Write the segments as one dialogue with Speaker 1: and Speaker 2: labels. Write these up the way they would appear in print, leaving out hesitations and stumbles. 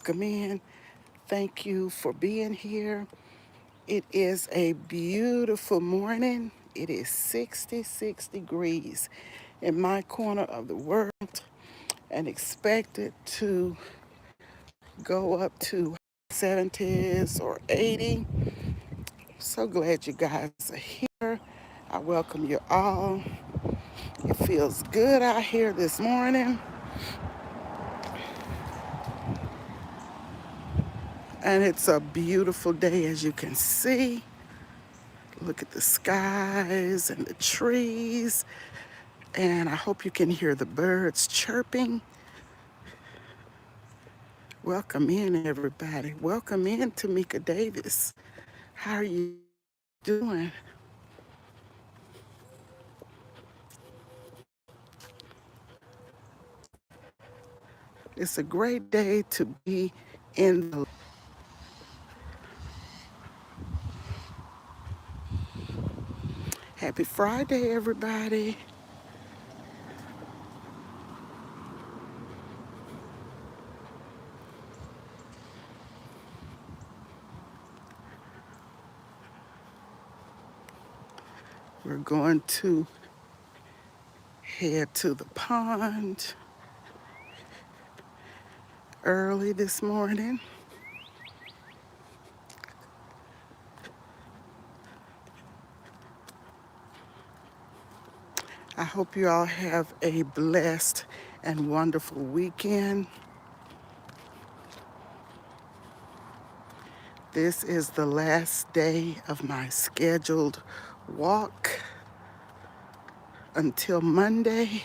Speaker 1: welcome in. Thank you for being here. It is a beautiful morning. It is 66 degrees in my corner of the world and expected to go up to 70s or 80. So glad you guys are here. I welcome you all. It feels good out here this morning. And it's a beautiful day, as you can see. Look at the skies and the trees. And I hope you can hear the birds chirping. Welcome in, everybody. Welcome in, Tamika Davis. How are you doing? It's a great day to be in the Happy Friday, everybody. We're going to head to the pond early this morning. I hope you all have a blessed and wonderful weekend. This is the last day of my scheduled walk until Monday.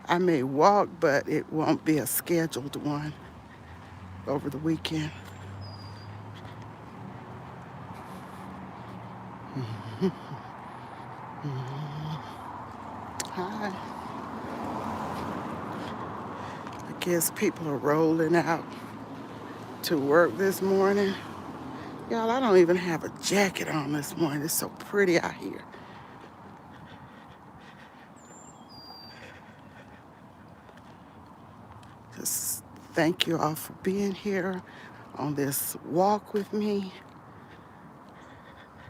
Speaker 1: I may walk, but it won't be a scheduled one over the weekend. Hi. I guess people are rolling out to work this morning. Y'all, I don't even have a jacket on this morning. It's so pretty out here. Just thank you all for being here on this walk with me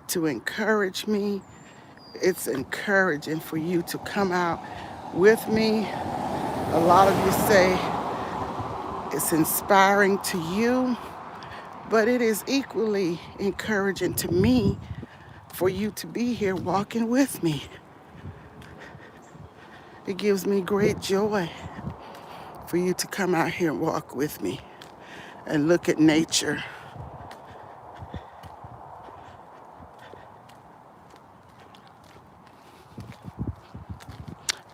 Speaker 1: to encourage me. It's encouraging for you to come out with me. A lot of you say it's inspiring to you, but it is equally encouraging to me for you to be here walking with me. It gives me great joy for you to come out here and walk with me and look at nature.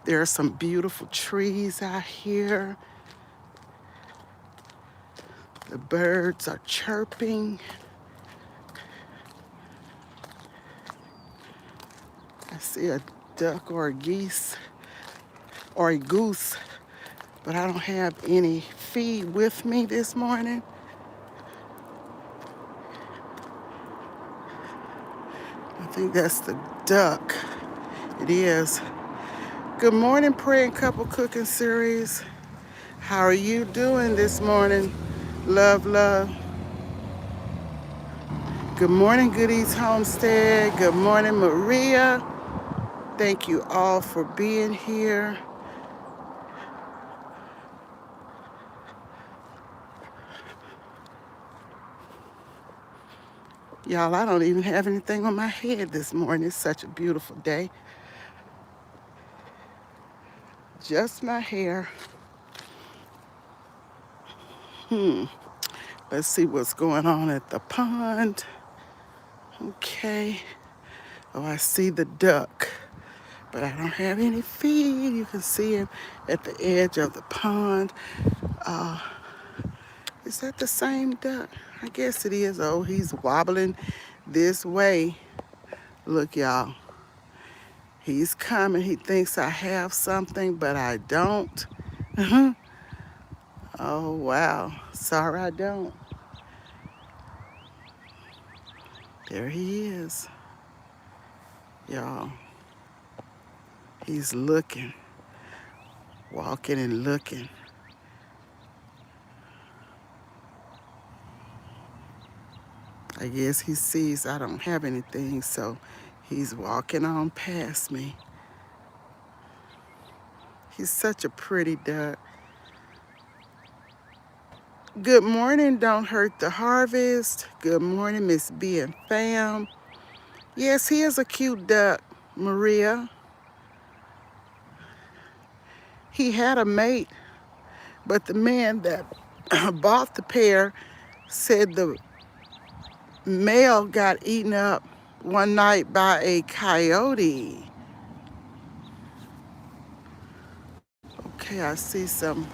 Speaker 1: There are some beautiful trees out here. The birds are chirping. I see a duck or a geese or a goose, but I don't have any feed with me this morning. I think that's the duck. It is. Good morning, Prayer and Couple Cooking Series. How are you doing this morning? Love, love. Good morning, Goodies Homestead. Good morning, Maria. Thank you all for being here. Y'all, I don't even have anything on my head this morning. It's such a beautiful day. Just my hair. Let's see what's going on at the pond. Okay. Oh, I see the duck, but I don't have any feed. You can see him at the edge of the pond. Is that the same duck? I guess it is. Oh, he's wobbling this way. Look, y'all. He's coming. He thinks I have something, but I don't. Oh, wow. Sorry, I don't. There he is. Y'all. He's looking, walking and looking. I guess he sees I don't have anything, so he's walking on past me. He's such a pretty duck. Good morning, Don't Hurt the Harvest. Good morning, Miss B and fam. Yes, he is a cute duck, Maria. He had a mate, but the man that bought the pair said the male got eaten up one night by a coyote. Okay, I see some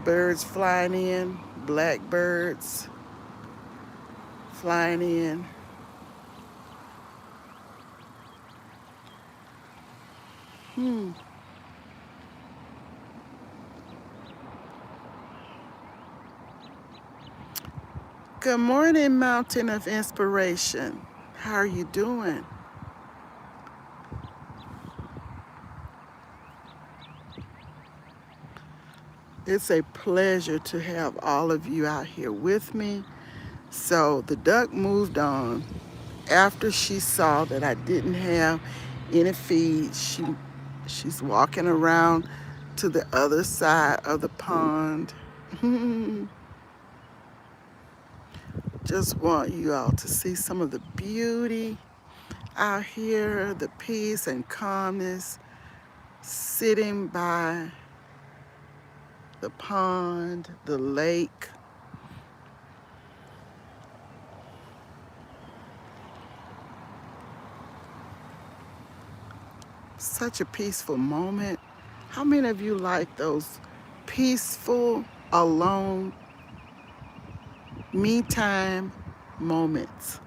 Speaker 1: birds flying in, blackbirds flying in. Good morning, Mountain of Inspiration. How are you doing? It's a pleasure to have all of you out here with me. So the duck moved on. After she saw that I didn't have any feed, she's walking around to the other side of the pond. Just want you all to see some of the beauty out here, the peace and calmness, sitting by the pond, the lake. Such a peaceful moment. How many of you like those peaceful, alone, me time moments?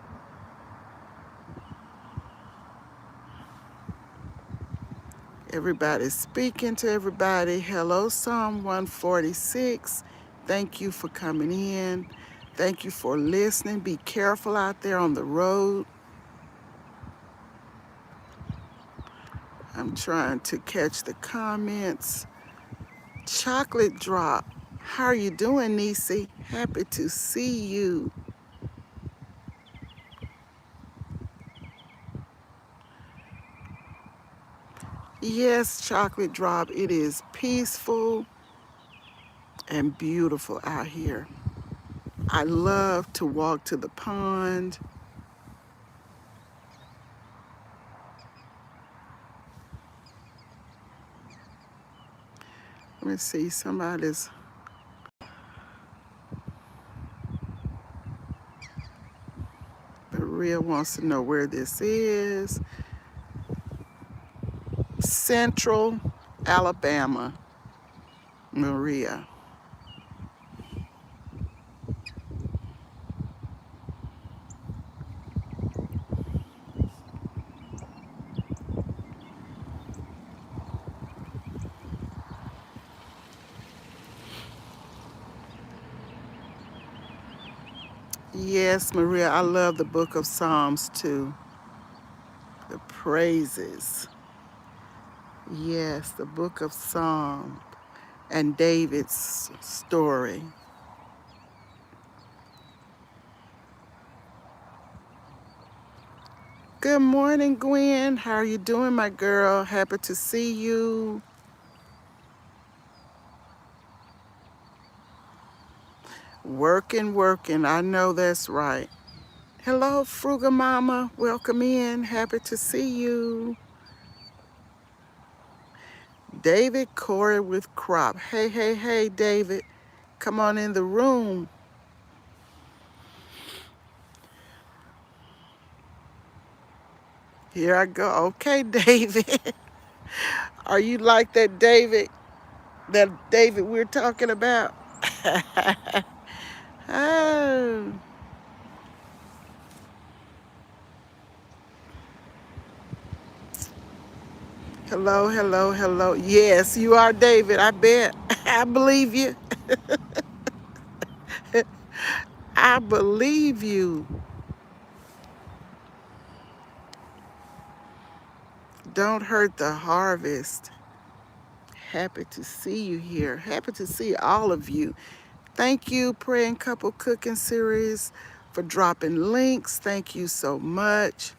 Speaker 1: Everybody's speaking to everybody. Hello, Psalm 146. Thank you for coming in. Thank you for listening. Be careful out there on the road. I'm trying to catch the comments. Chocolate Drop. How are you doing, Nisi? Happy to see you. Yes, Chocolate Drop. It is peaceful and beautiful out here. I love to walk to the pond. Let me see, somebody's. Maria wants to know where this is. Central Alabama, Maria. Yes, Maria, I love the book of Psalms too. The praises. Yes, the book of Psalms and David's story. Good morning, Gwen. How are you doing, my girl? Happy to see you. Working, working. I know that's right. Hello, Frugal Mama. Welcome in. Happy to see you. David Corey with Crop. Hey, hey, hey, David. Come on in the room. Here I go. Okay, David. Are you like that David? That David we're talking about? Oh. Hello, hello, hello. Yes, you are David. I bet. I believe you. I believe you. Don't hurt the harvest. Happy to see you here. Happy to see all of you. Thank you, Praying Couple Cooking Series, for dropping links. Thank you so much.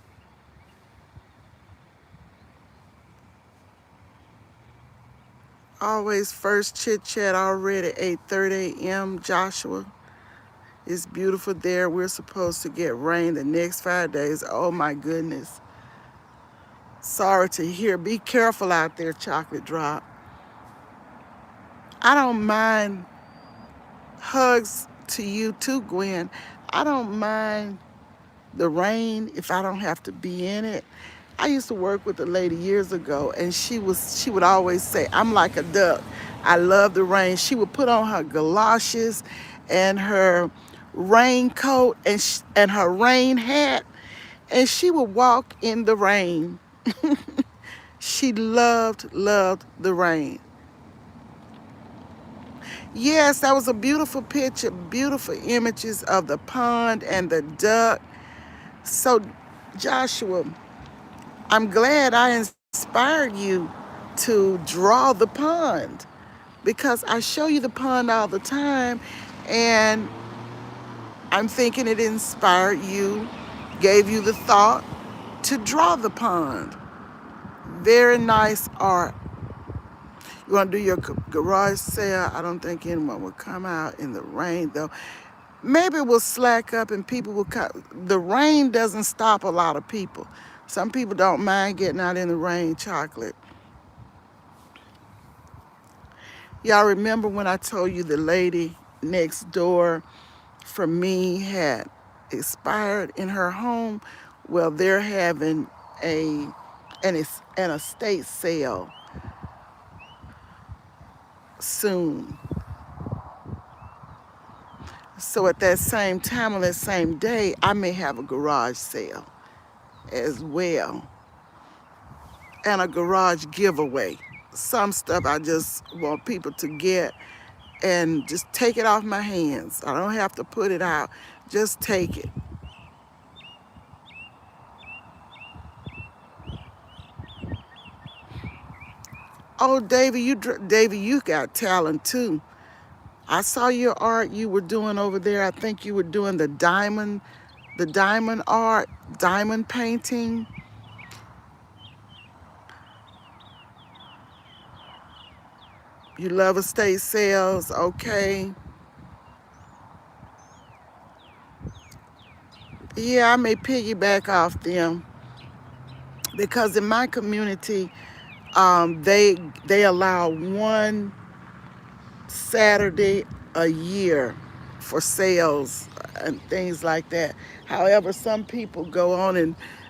Speaker 1: Always first chit chat already, 8:30 a.m. Joshua. It's beautiful there. We're supposed to get rain the next 5 days. Oh my goodness. Sorry to hear. Be careful out there, Chocolate Drop. I don't mind hugs to you too, Gwen. I don't mind the rain if I don't have to be in it. I used to work with a lady years ago, and she would always say, "I'm like a duck. I love the rain." She would put on her galoshes and her raincoat and her rain hat, and she would walk in the rain. She loved the rain. Yes, that was a beautiful picture, beautiful images of the pond and the duck. So, Joshua, I'm glad I inspired you to draw the pond because I show you the pond all the time, and I'm thinking it inspired you, gave you the thought to draw the pond. Very nice art. You want to do your garage sale? I don't think anyone will come out in the rain, though. Maybe it will slack up and people will come. The rain doesn't stop a lot of people. Some people don't mind getting out in the rain, Chocolate. Y'all remember when I told you the lady next door from me had expired in her home? Well, they're having an estate sale soon. So at that same time on that same day, I may have a garage sale as well and a garage giveaway. Some stuff I just want people to get and just take it off my hands. I don't have to put it out. Just take it. Oh, Davy, you got talent too. I saw your art you were doing over there. I think you were doing the diamond art, diamond painting. You love estate sales, okay. Yeah, I may piggyback off them because in my community, they allow one Saturday a year for sales and things like that. However, some people go on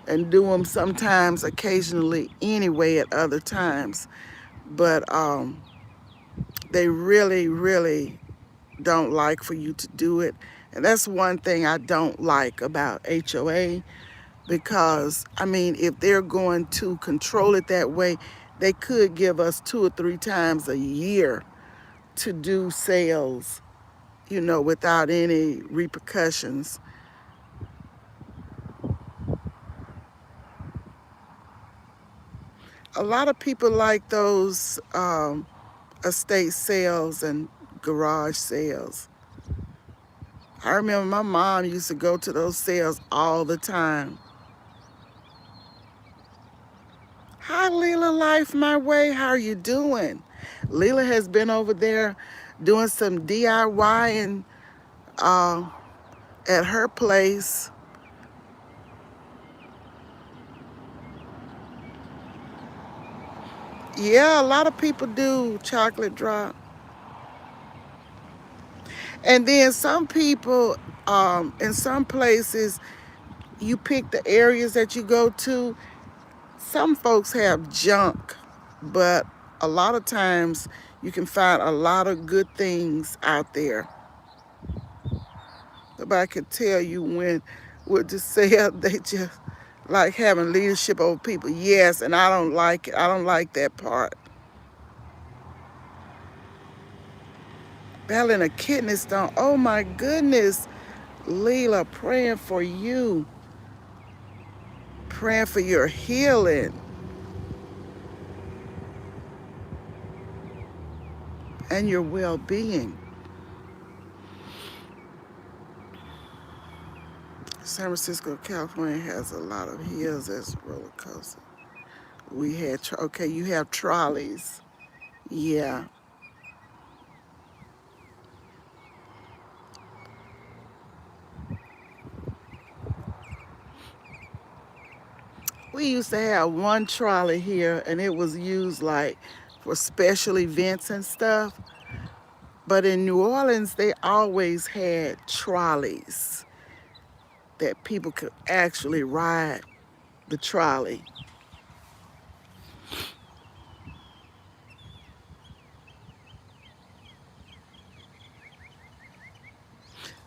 Speaker 1: and do them sometimes, occasionally anyway at other times. But they really don't like for you to do it. And that's one thing I don't like about HOA because, I mean, if they're going to control it that way, they could give us 2 or 3 times a year to do sales, without any repercussions. A lot of people like those estate sales and garage sales. I remember my mom used to go to those sales all the time. Hi, Leela Life My Way. How are you doing? Leela has been over there doing some DIY and at her place. Yeah, a lot of people do Chocolate Drop. And then some people, in some places, you pick the areas that you go to. Some folks have junk, but a lot of times you can find a lot of good things out there. Nobody can tell you when with the sale they just like having leadership over people. Yes, and I don't like it. I don't like that part. Battling a kidney stone. Oh my goodness. Leela, praying for you. Praying for your healing and your well-being. San Francisco, California has a lot of hills as roller coasters. We had, okay, you have trolleys. Yeah. We used to have one trolley here, and it was used like for special events and stuff. But in New Orleans, they always had trolleys that people could actually ride the trolley.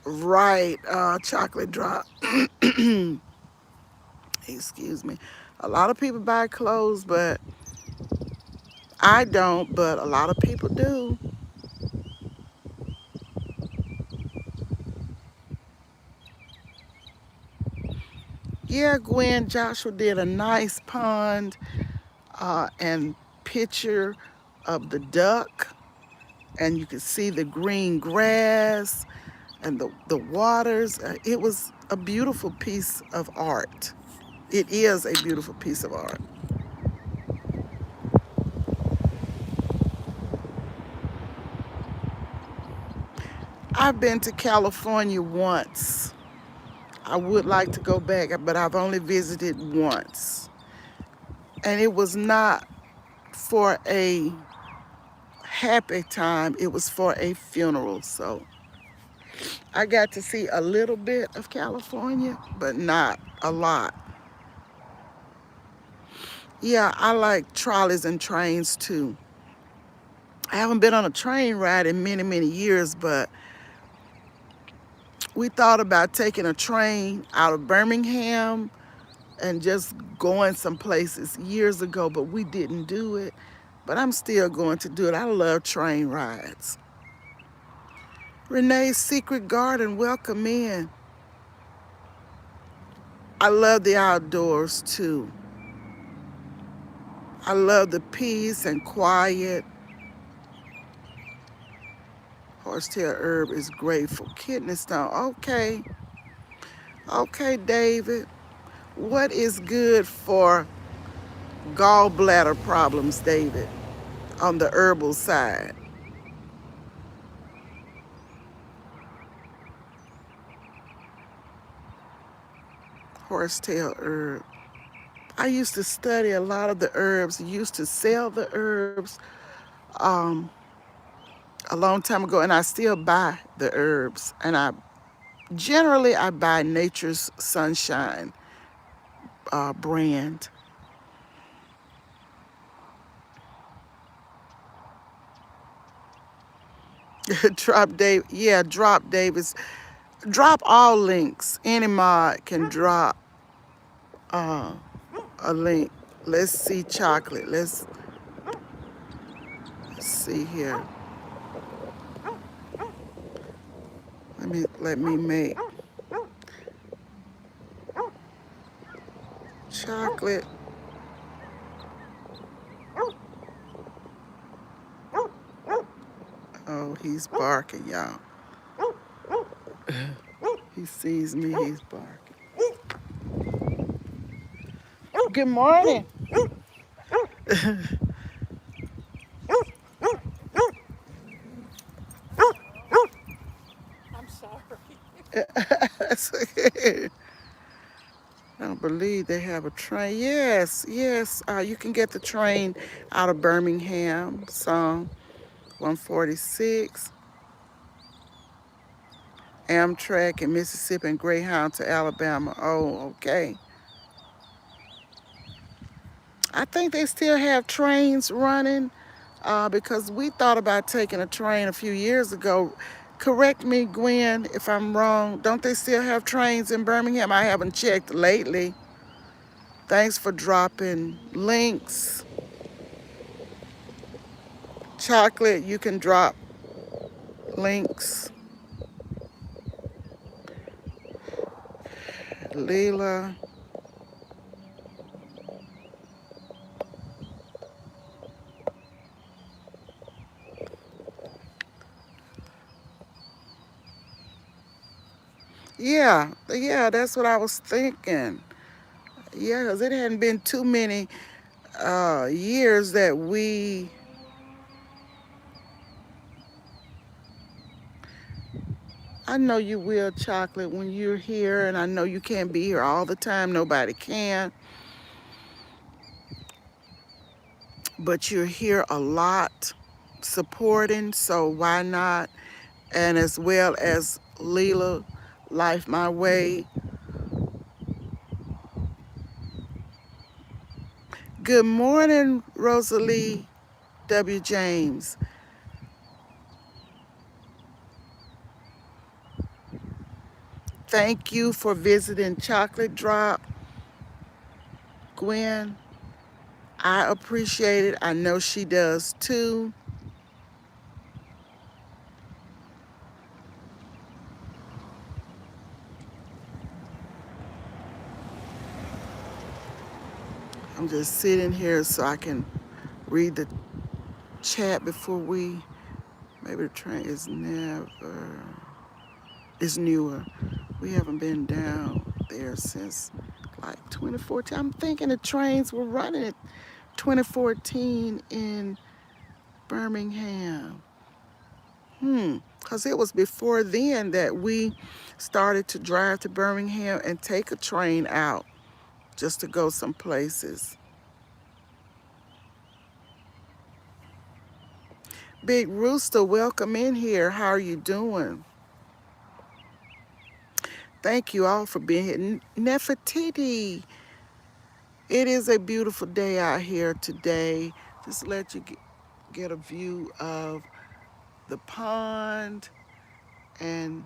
Speaker 1: Right, chocolate drop. Excuse me. A lot of people buy clothes, but I don't, but a lot of people do. Yeah, Gwen, Joshua did a nice pond and picture of the duck, and you could see the green grass and the waters. It was a beautiful piece of art. It is a beautiful piece of art. I've been to California once. I would like to go back, but I've only visited once. And it was not for a happy time, it was for a funeral. So I got to see a little bit of California, but not a lot. Yeah, I like trolleys and trains too. I haven't been on a train ride in many, many years, but we thought about taking a train out of Birmingham and just going some places years ago, but we didn't do it. But I'm still going to do it. I love train rides. Renee's Secret Garden, welcome in. I love the outdoors too. I love the peace and quiet. Horsetail herb is great for kidney stone. Okay, okay, David. What is good for gallbladder problems, David, on the herbal side? Horsetail herb. I used to study a lot of the herbs, used to sell the herbs um, a long time ago, and I still buy the herbs. And I buy Nature's Sunshine brand. Drop Dave, yeah, drop Davis. Drop all links. Any mod can drop uh, a link. Let's see chocolate. Let's see here. Let me make chocolate. Oh, he's barking, y'all. He sees me, he's barking. Good morning.
Speaker 2: I'm sorry.
Speaker 1: I don't believe they have a train. Yes, yes. You can get the train out of Birmingham, some 146, Amtrak in Mississippi, and Greyhound to Alabama. Oh, okay. I think they still have trains running because we thought about taking a train a few years ago. Correct me, Gwen, if I'm wrong. Don't they still have trains in Birmingham? I haven't checked lately. Thanks for dropping links. Chocolate, you can drop links. Leela. Yeah, that's what I was thinking. Yeah, because it hadn't been too many years that we. I know you will, Chocolate, when you're here, and I know you can't be here all the time. Nobody can, but you're here a lot supporting, so why not? And as well as Leela, Life My Way. Good morning, Rosalie W. James. Thank you for visiting Chocolate Drop, Gwen. I appreciate it. I know she does too. I'm just sitting here so I can read the chat before we. Maybe the train is newer. We haven't been down there since like 2014. I'm thinking the trains were running at 2014 in Birmingham. Because it was before then that we started to drive to Birmingham and take a train out just to go some places. Big Rooster, welcome in here. How are you doing? Thank you all for being here. Nefertiti, it is a beautiful day out here today. Just let you get a view of the pond and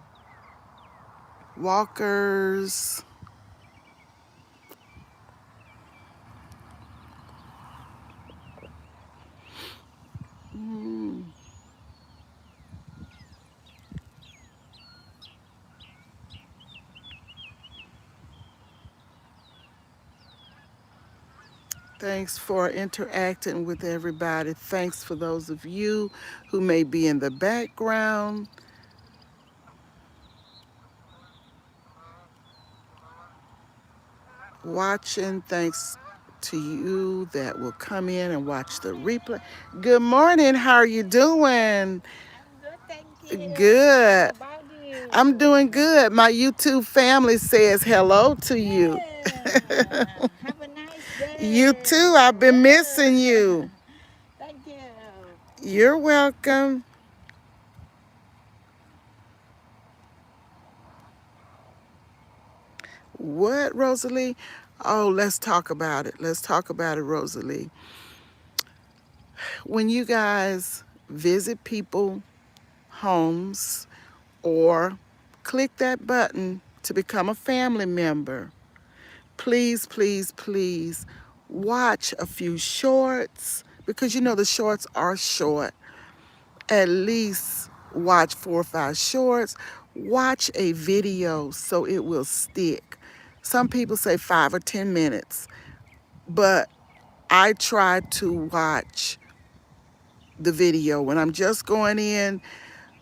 Speaker 1: walkers. Mm, Thanks for interacting with everybody. Thanks for those of you who may be in the background watching. Thanks to you that will come in and watch the replay. Good morning. How are you doing?
Speaker 2: Good, thank you.
Speaker 1: Good.
Speaker 2: How about you?
Speaker 1: I'm doing good. My YouTube family says hello to you.
Speaker 2: Yeah. Have a nice
Speaker 1: You
Speaker 2: day.
Speaker 1: too. I've been missing
Speaker 2: Yeah.
Speaker 1: you.
Speaker 2: Thank you.
Speaker 1: You're welcome. What, Rosalie? Oh, let's talk about it. Let's talk about it, Rosalie. When you guys visit people homes or click that button to become a family member, please, please, please watch a few shorts because you know the shorts are short. At least watch 4 or 5 shorts. Watch a video so it will stick. Some people say 5 or 10 minutes, but I try to watch the video when I'm just going in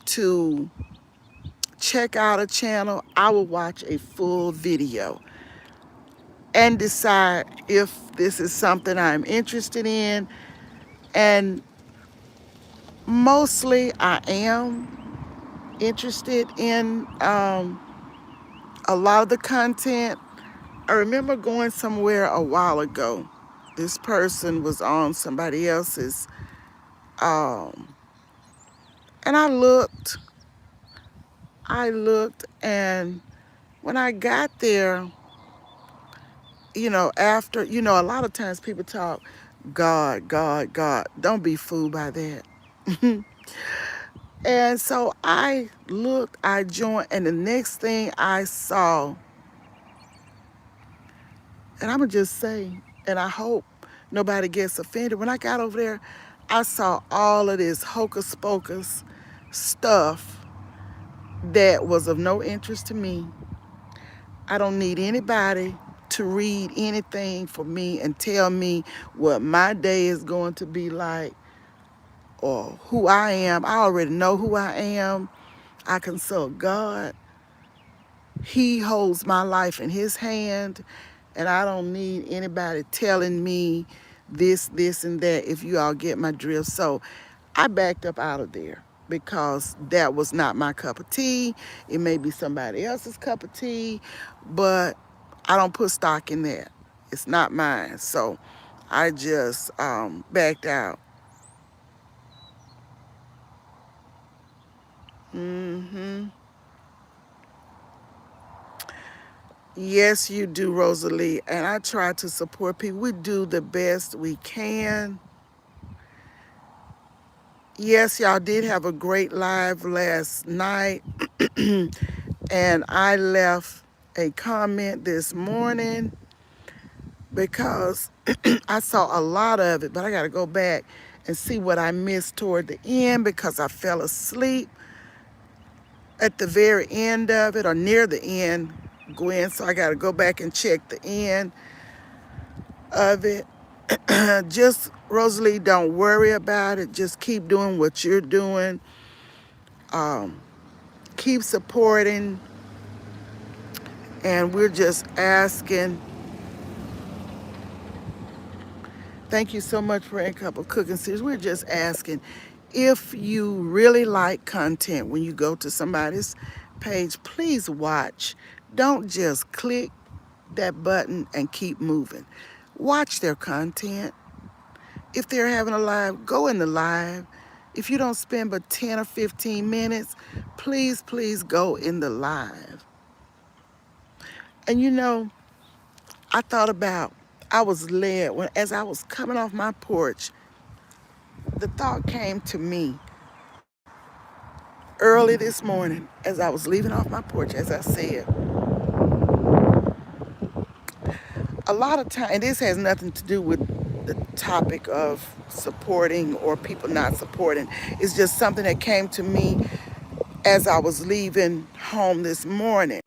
Speaker 1: to check out a channel. I will watch a full video and decide if this is something I'm interested in. And mostly I am interested in a lot of the content. I remember going somewhere a while ago. This person was on somebody else's, um, and I looked, and when I got there, after, a lot of times people talk, God, God, God. Don't be fooled by that. And so I looked, I joined, and the next thing I saw, and I'm going to just say, and I hope nobody gets offended. When I got over there, I saw all of this hocus pocus stuff that was of no interest to me. I don't need anybody to read anything for me and tell me what my day is going to be like or who I am. I already know who I am. I consult God. He holds my life in his hand, and I don't need anybody telling me this, and that, if you all get my drift. So I backed up out of there because that was not my cup of tea. It may be somebody else's cup of tea, but I don't put stock in that. It's not mine. So I just backed out. hmm Yes, you do, Rosalie. And I try to support people. We do the best we can. Yes, y'all did have a great live last night. And I left a comment this morning because I saw a lot of it, but I got to go back and see what I missed toward the end because I fell asleep at the very end of it or near the end, Gwen. So I got to go back and check the end of it. Just, Rosalie, don't worry about it. Just keep doing what you're doing. Keep supporting. And we're just asking. Thank you so much for a cup of cooking series. We're just asking if you really like content when you go to somebody's page, please watch. Don't just click that button and keep moving. Watch their content. If they're having a live, go in the live. If you don't spend but 10 or 15 minutes, please go in the live. And you know, I thought about, I was led as I was coming off my porch, the thought came to me early this morning as I was leaving off my porch, as I said. A lot of time, and this has nothing to do with the topic of supporting or people not supporting. It's just something that came to me as I was leaving home this morning.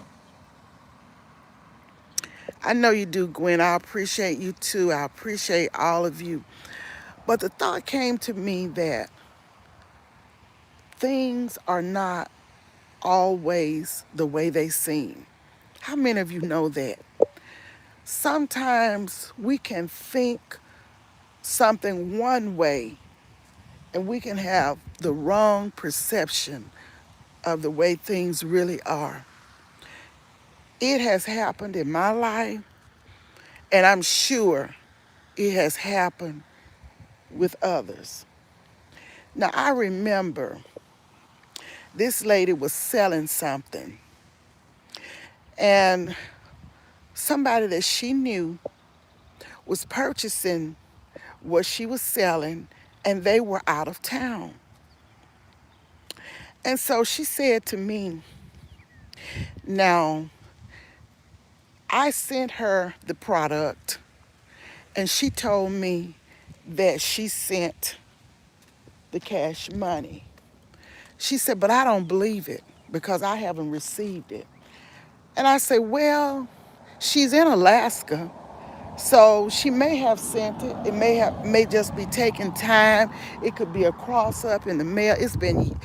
Speaker 1: I know you do, Gwen. I appreciate you too. I appreciate all of you. But the thought came to me that things are not always the way they seem. How many of you know that? Sometimes we can think something one way and we can have the wrong perception of the way things really are. It has happened in my life, and I'm sure it has happened with others. Now, I remember this lady was selling something, and somebody that she knew was purchasing what she was selling, and they were out of town. And so she said to me, now, I sent her the product, and she told me that she sent the cash money. She said, but I don't believe it because I haven't received it. And I said, well, she's in Alaska, so she may have sent it. It may just be taking time. It could be a cross up in the mail. It's been,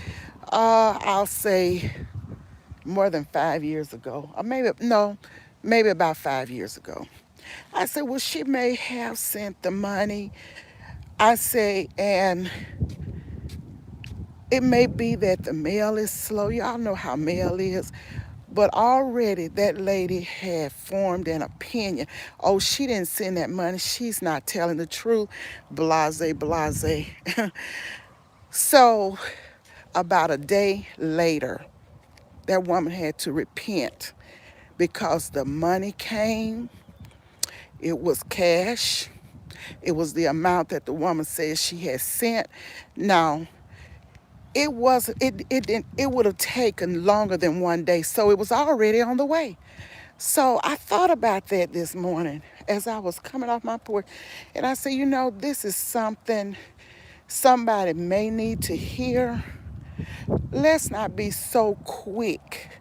Speaker 1: I'll say, more than 5 years ago. Or maybe, no, maybe about 5 years ago. I said, well, she may have sent the money. I say, and it may be that the mail is slow. Y'all know how mail is. But already that lady had formed an opinion. Oh, she didn't send that money. She's not telling the truth. Blase, blase. So about a day later, that woman had to repent because the money came. It was cash. It was the amount that the woman said she had sent. Now, it would have taken longer than one day, so it was already on the way. So I thought about that this morning as I was coming off my porch, and I said, you know, this is something somebody may need to hear. Let's not be so quick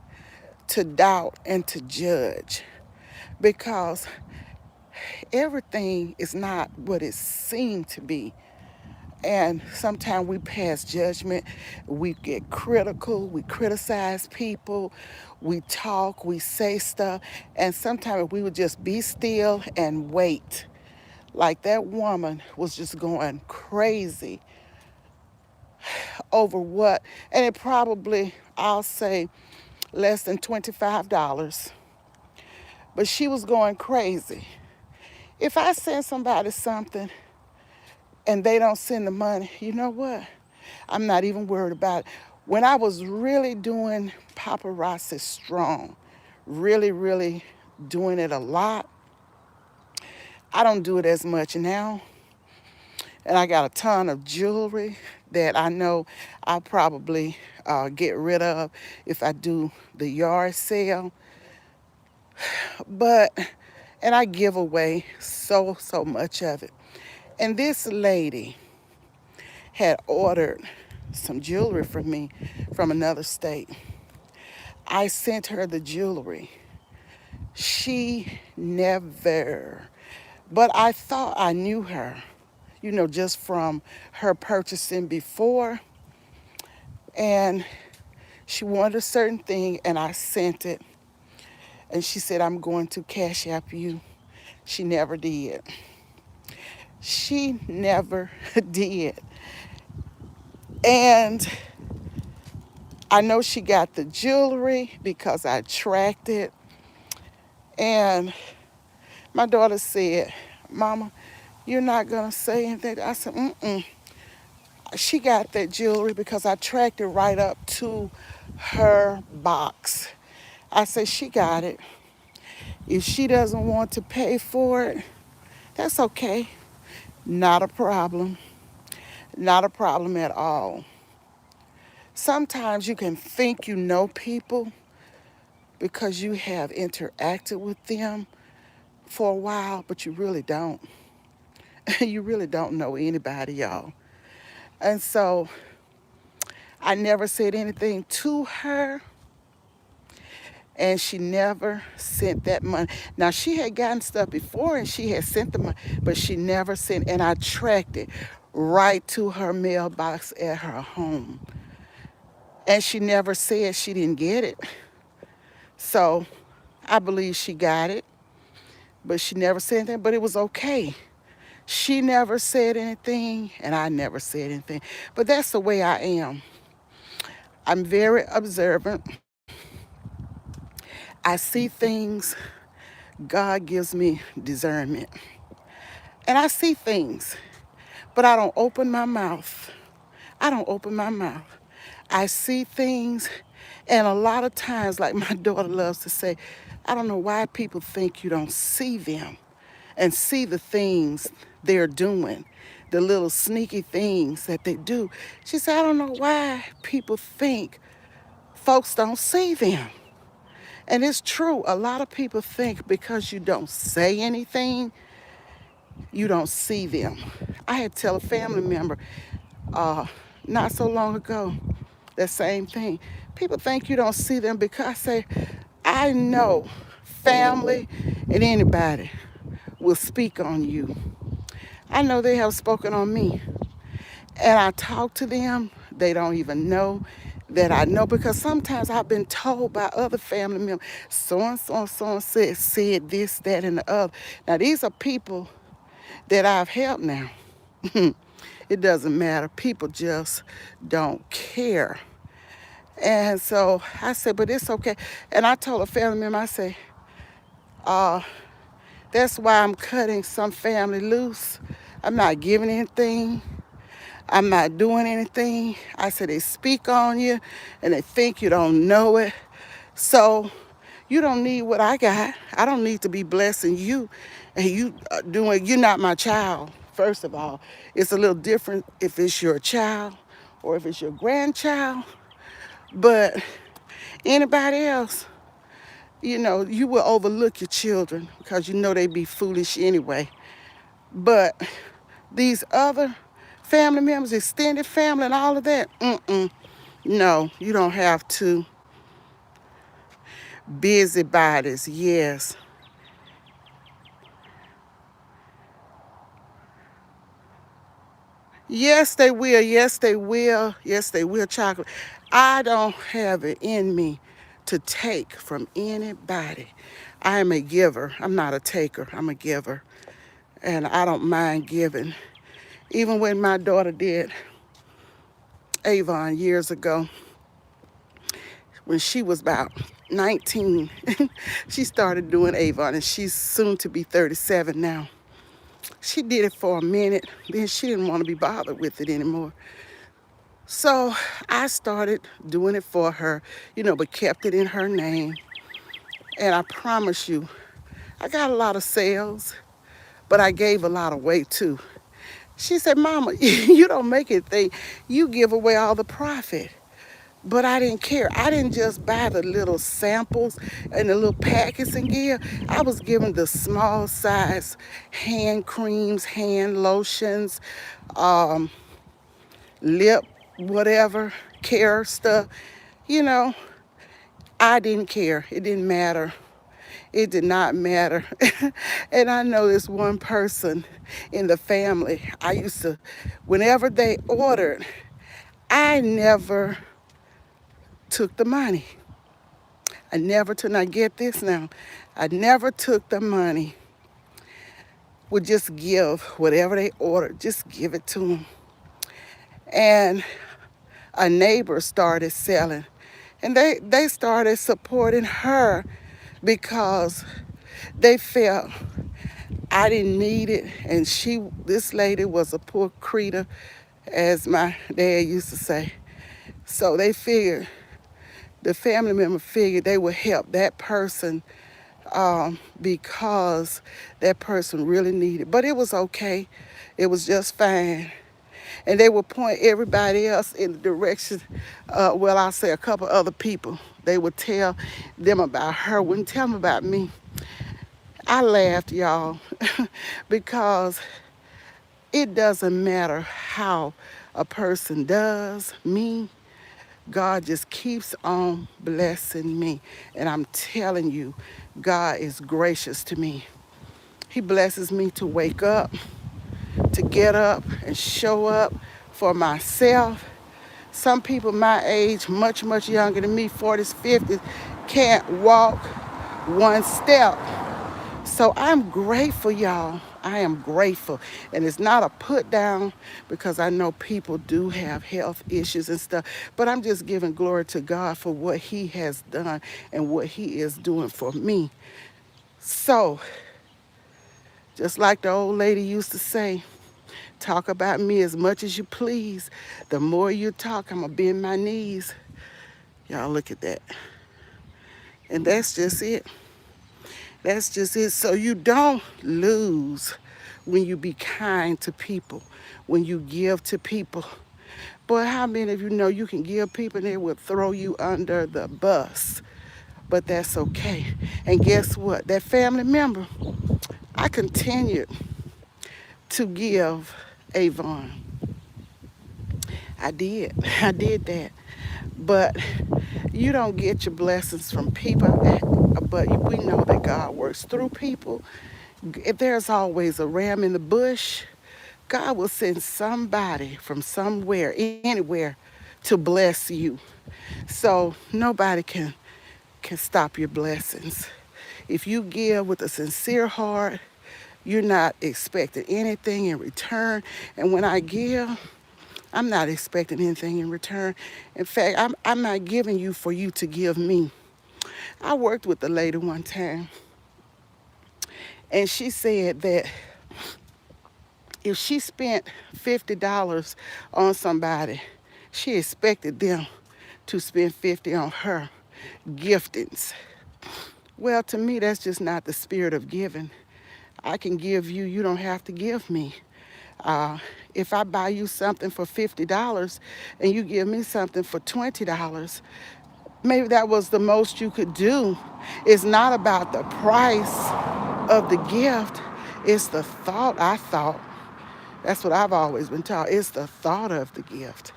Speaker 1: to doubt and to judge, because everything is not what it seemed to be. And sometimes we pass judgment, we get critical, we criticize people, we talk, we say stuff, and sometimes we would just be still and wait. Like that woman was just going crazy over what, and it probably, I'll say, less than $25, but she was going crazy. If I send somebody something and they don't send the money, you know what? I'm not even worried about it. When I was really doing paparazzi strong, really, really doing it a lot, I don't do it as much now. And I got a ton of jewelry that I know I'll probably get rid of if I do the yard sale. But, and I give away so, so much of it. And this lady had ordered some jewelry from me from another state. I sent her the jewelry. She never, but I thought I knew her, just from her purchasing before. And she wanted a certain thing, and I sent it. And she said, I'm going to Cash App you. She never did. She never did. And I know she got the jewelry because I tracked it. And my daughter said, Mama, you're not going to say anything. I said, mm-mm. She got that jewelry because I tracked it right up to her box. I said, she got it. If she doesn't want to pay for it, that's okay. Not a problem. Not a problem at all. Sometimes you can think you know people because you have interacted with them for a while, but you really don't. You really don't know anybody, y'all. And so I never said anything to her, and she never sent that money. Now, she had gotten stuff before and she had sent the money, but she never sent, and I tracked it right to her mailbox at her home. And she never said she didn't get it. So I believe she got it, but she never said anything, but it was okay. She never said anything, and I never said anything. But that's the way I am. I'm very observant. I see things. God gives me discernment. And I see things, but I don't open my mouth. I don't open my mouth. I see things, and a lot of times, like my daughter loves to say, I don't know why people think you don't see them and see the things they're doing, the little sneaky things that they do. She said, I don't know why people think folks don't see them. And it's true. A lot of people think because you don't say anything, you don't see them. I had to tell a family member uh, not so long ago that same thing. People think you don't see them because I say, I know family and anybody will speak on you. I know they have spoken on me. And I talk to them, they don't even know that I know because sometimes I've been told by other family members, so and said this, that, and the other. Now, these are people that I've helped now. It doesn't matter. People just don't care. And so I said, but it's okay. And I told a family member, I say, uh, that's why I'm cutting some family loose. I'm not giving anything. I'm not doing anything. I said, they speak on you and they think you don't know it. So you don't need what I got. I don't need to be blessing you. And you're not my child, first of all. It's a little different if it's your child or if it's your grandchild. But anybody else, you will overlook your children because you know they be foolish anyway. But these other family members, extended family and all of that, no, you don't have to. Busybodies, yes. Yes, they will. Yes, they will. Yes, they will. Chocolate. I don't have it in me to take from anybody. I am a giver. I'm not a taker. I'm a giver. And I don't mind giving. Even when my daughter did Avon years ago, when she was about 19, she started doing Avon, and she's soon to be 37 now. She did it for a minute, then she didn't want to be bothered with it anymore. So I started doing it for her, but kept it in her name. And I promise you, I got a lot of sales, but I gave a lot away too. She said, Mama, you don't make anything. You give away all the profit. But I didn't care. I didn't just buy the little samples and the little packets and give. I was giving the small size hand creams, hand lotions, um, lip, whatever, care stuff. You know, I didn't care. It didn't matter. It did not matter. And I know this one person in the family, I used to, whenever they ordered, I never took the money. I never took, now get this now, I never took the money, would just give whatever they ordered, just give it to them. And a neighbor started selling, and they started supporting her because they felt I didn't need it. And this lady was a poor creature, as my dad used to say. So they figured, the family member figured they would help that person because that person really needed. But it was okay. It was just fine. And they would point everybody else in the direction, well, I'll say a couple other people. They would tell them about her, wouldn't tell them about me. I laughed, y'all, because it doesn't matter how a person does me. God just keeps on blessing me. And I'm telling you, God is gracious to me. He blesses me to wake up, to get up and show up for myself. Some people my age, much, much younger than me, 40s, 50s, can't walk one step. So I'm grateful, y'all. I am grateful. And it's not a put down because I know people do have health issues and stuff. But I'm just giving glory to God for what He has done and what He is doing for me. So, just like the old lady used to say, talk about me as much as you please. The more you talk, I'm going to bend my knees. Y'all look at that. And that's just it. That's just it. So you don't lose when you be kind to people, when you give to people. But how many of you know you can give people and they will throw you under the bus? But that's okay. And guess what? That family member, I continued to give Avon. I did. I did that. But you don't get your blessings from people, but we know that God works through people. If there's always a ram in the bush, God will send somebody from somewhere, anywhere, to bless you. So nobody can stop your blessings. If you give with a sincere heart, you're not expecting anything in return. And when I give, I'm not expecting anything in return. In fact, I'm not giving you for you to give me. I worked with a lady one time, and she said that if she spent $50 on somebody, she expected them to spend 50 on her giftings. Well, to me, that's just not the spirit of giving. I can give you, you don't have to give me. Uh, if I buy you something for $50 and you give me something for $20, maybe that was the most you could do. It's not about the price of the gift, it's the thought. I thought. That's what I've always been taught. It's the thought of the gift.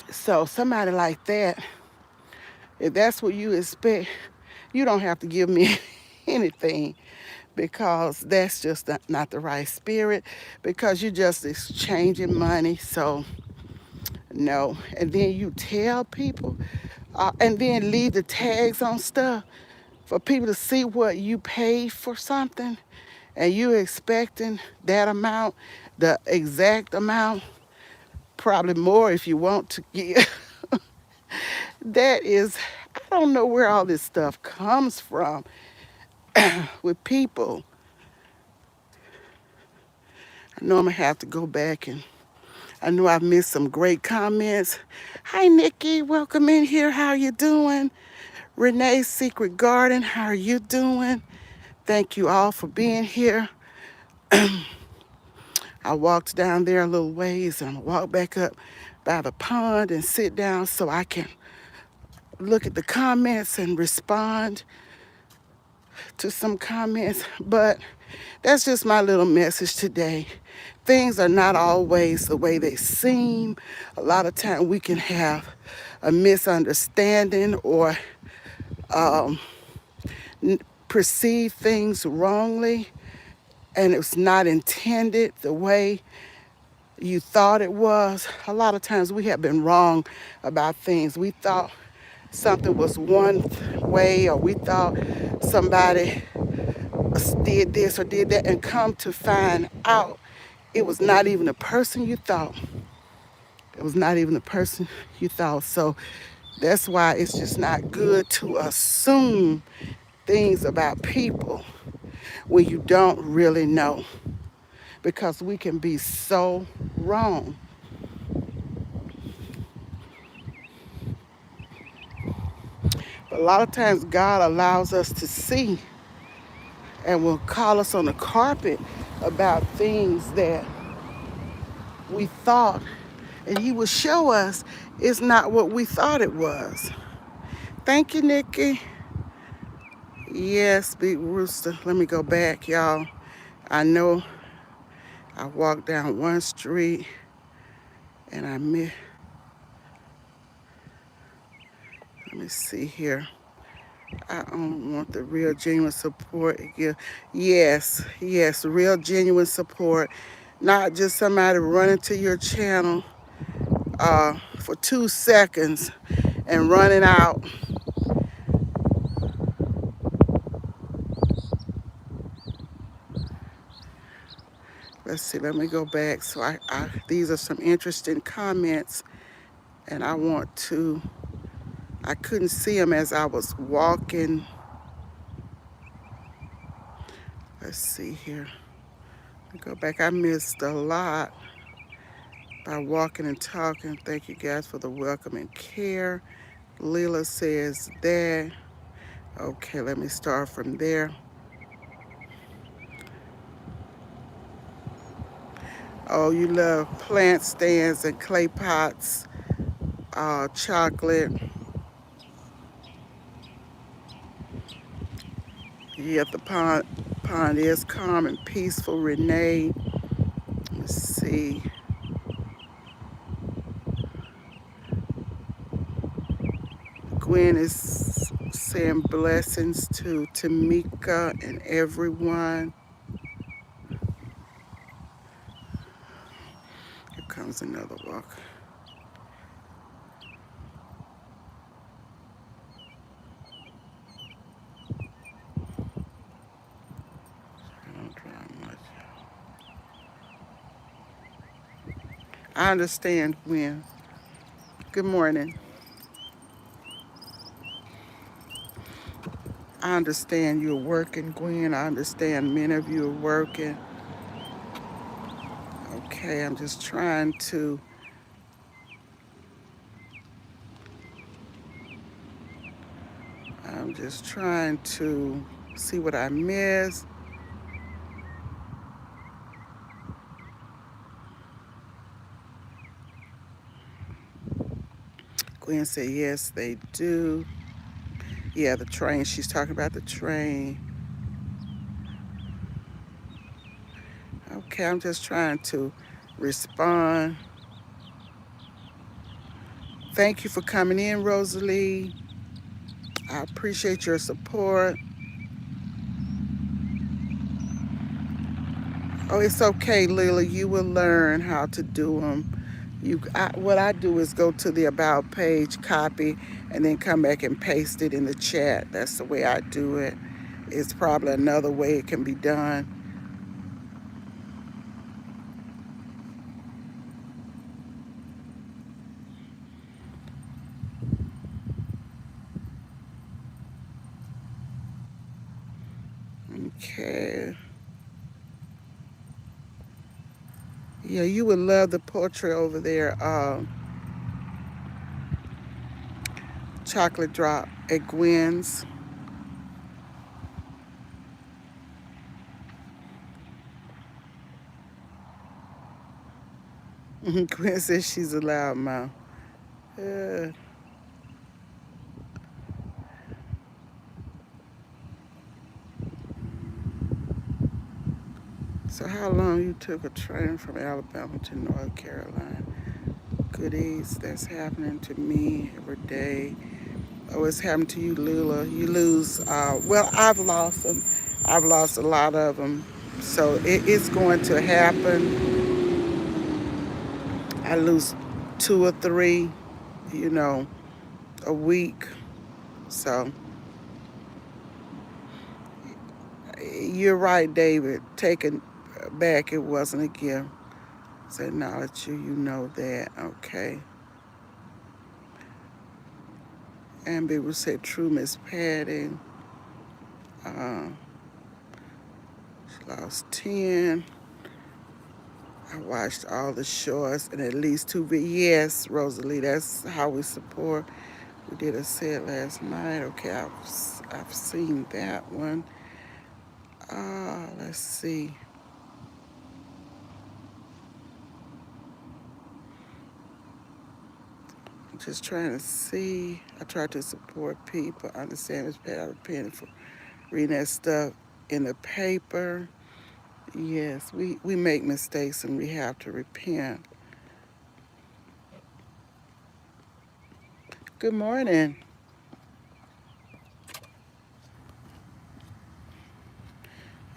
Speaker 1: So somebody like that, if that's what you expect, you don't have to give me anything because that's just not the right spirit, because you're just exchanging money. So, no. And then you tell people, and then leave the tags on stuff for people to see what you paid for something, and you expecting that amount, the exact amount, probably more if you want to give. That is, I don't know where all this stuff comes from with people. I know I'm gonna have to go back, and I know I've missed some great comments. Hi Nikki, welcome in here. How you doing? Renee's Secret Garden, how are you doing? Thank you all for being here. I walked down there a little ways, and I'm gonna walk back up by the pond and sit down so I can look at the comments and respond to some comments. But that's just my little message today. Things are not always the way they seem. A lot of time we can have a misunderstanding or um, perceive things wrongly, and it's not intended the way you thought it was. A lot of times we have been wrong about things. We thought something was one way, or we thought somebody did this or did that, and come to find out it was not even the person you thought. It was not even the person you thought. So that's why it's just not good to assume things about people when you don't really know, because we can be so wrong. But a lot of times God allows us to see and will call us on the carpet about things that we thought, and he will show us it's not what we thought it was. Thank you, Nikki. Yes, Big Rooster. Let me go back, y'all. I know I walked down one street and I missed. Let me see here. I don't want the real genuine support again. Yes, yes, real genuine support. Not just somebody running to your channel for 2 seconds and running out. Let's see, let me go back. So these are some interesting comments, and I couldn't see them as I was walking. Let's see here. Let me go back. I missed a lot by walking and talking. Thank you guys for the welcome and care. Lila says that. Okay, let me start from there. Oh, you love plant stands and clay pots, chocolate. Yeah, the pond is calm and peaceful, Renee. Let's see. Gwen is saying blessings to Tamika and everyone. Here comes another walk. I don't drive much. I understand, Gwen. Good morning. I understand you're working, Gwen. I understand many of you are working. Okay, I'm just trying to see what I missed. Gwen said, yes, they do. Yeah, the train. She's talking about the train. Okay, I'm just trying to respond. Thank you for coming in, Rosalie. I appreciate your support. Oh, it's okay, Lila. You will learn how to do them. What I do is go to the about page, copy, and then come back and paste it in the chat. That's the way I do it. It's probably another way it can be done. Okay. Yeah, you would love the poetry over there. Chocolate Drop at Gwen's. Gwen says she's a loudmouth. Uh, so how long you took a train from Alabama to North Carolina? Goodies, that's happening to me every day. Oh, it's happened to you, Lula. You lose. Well, I've lost them. I've lost a lot of them. So it's going to happen. I lose two or three, you know, a week. So you're right, David. Taken back, it wasn't a gift. So acknowledge you, you know that. Okay. Amber would say true Miss Patty. Uh, she lost 10. I watched all the shorts and at least two Yes, Rosalie, that's how we support. We did a set last night. Okay, I've seen that one. Let's see. I'm just trying to see. I try to support people. Understand this bad. I repent for reading that stuff in the paper. Yes, we make mistakes and we have to repent. Good morning.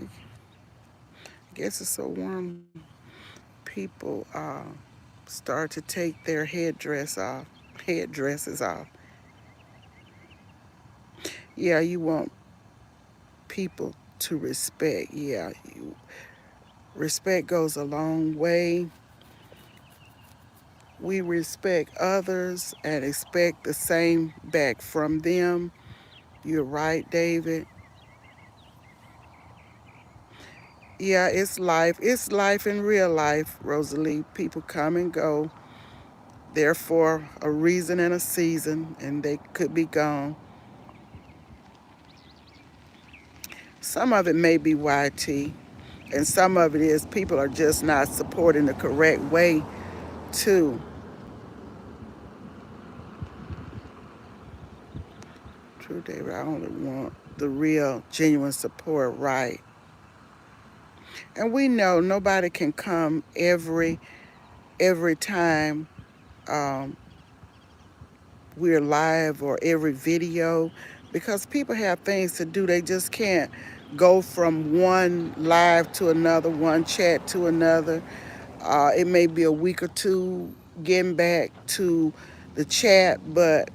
Speaker 1: I guess it's so warm. People start to take their headdresses off. Yeah, you want people to respect. Yeah, respect goes a long way. We respect others and expect the same back from them. You're right, David. Yeah, it's life. It's life in real life, Rosalie. People come and go. They're for a reason and a season, and they could be gone. Some of it may be YT, and some of it is people are just not supporting the correct way, too. True, David. I only want the real, genuine support, right? And we know nobody can come every time um, we're live or every video because people have things to do. They just can't go from one live to another, one chat to another. It may be a week or two getting back to the chat, but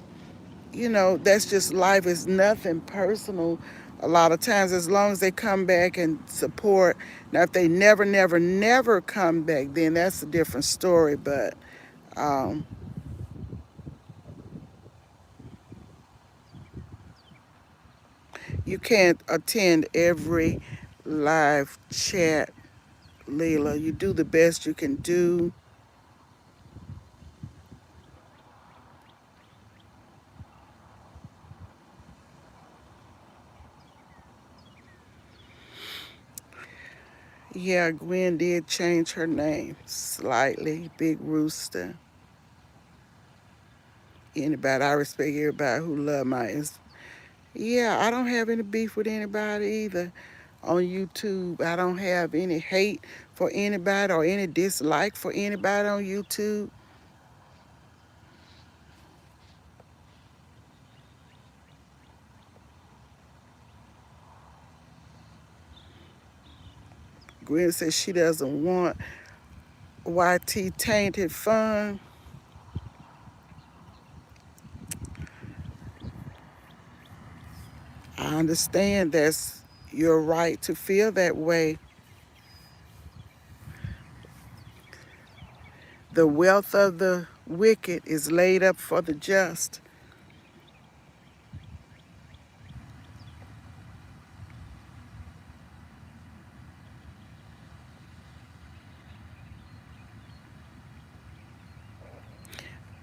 Speaker 1: that's just life. It's nothing personal. A lot of times, as long as they come back and support. Now, if they never come back, then that's a different story. But um, you can't attend every live chat, Leila. You do the best you can do. Yeah, Gwen did change her name slightly. Big Rooster. Anybody, I respect everybody who love my. Yeah, I don't have any beef with anybody either on YouTube. I don't have any hate for anybody or any dislike for anybody on YouTube. Gwen says she doesn't want YT tainted fun. I understand that's your right to feel that way. The wealth of the wicked is laid up for the just.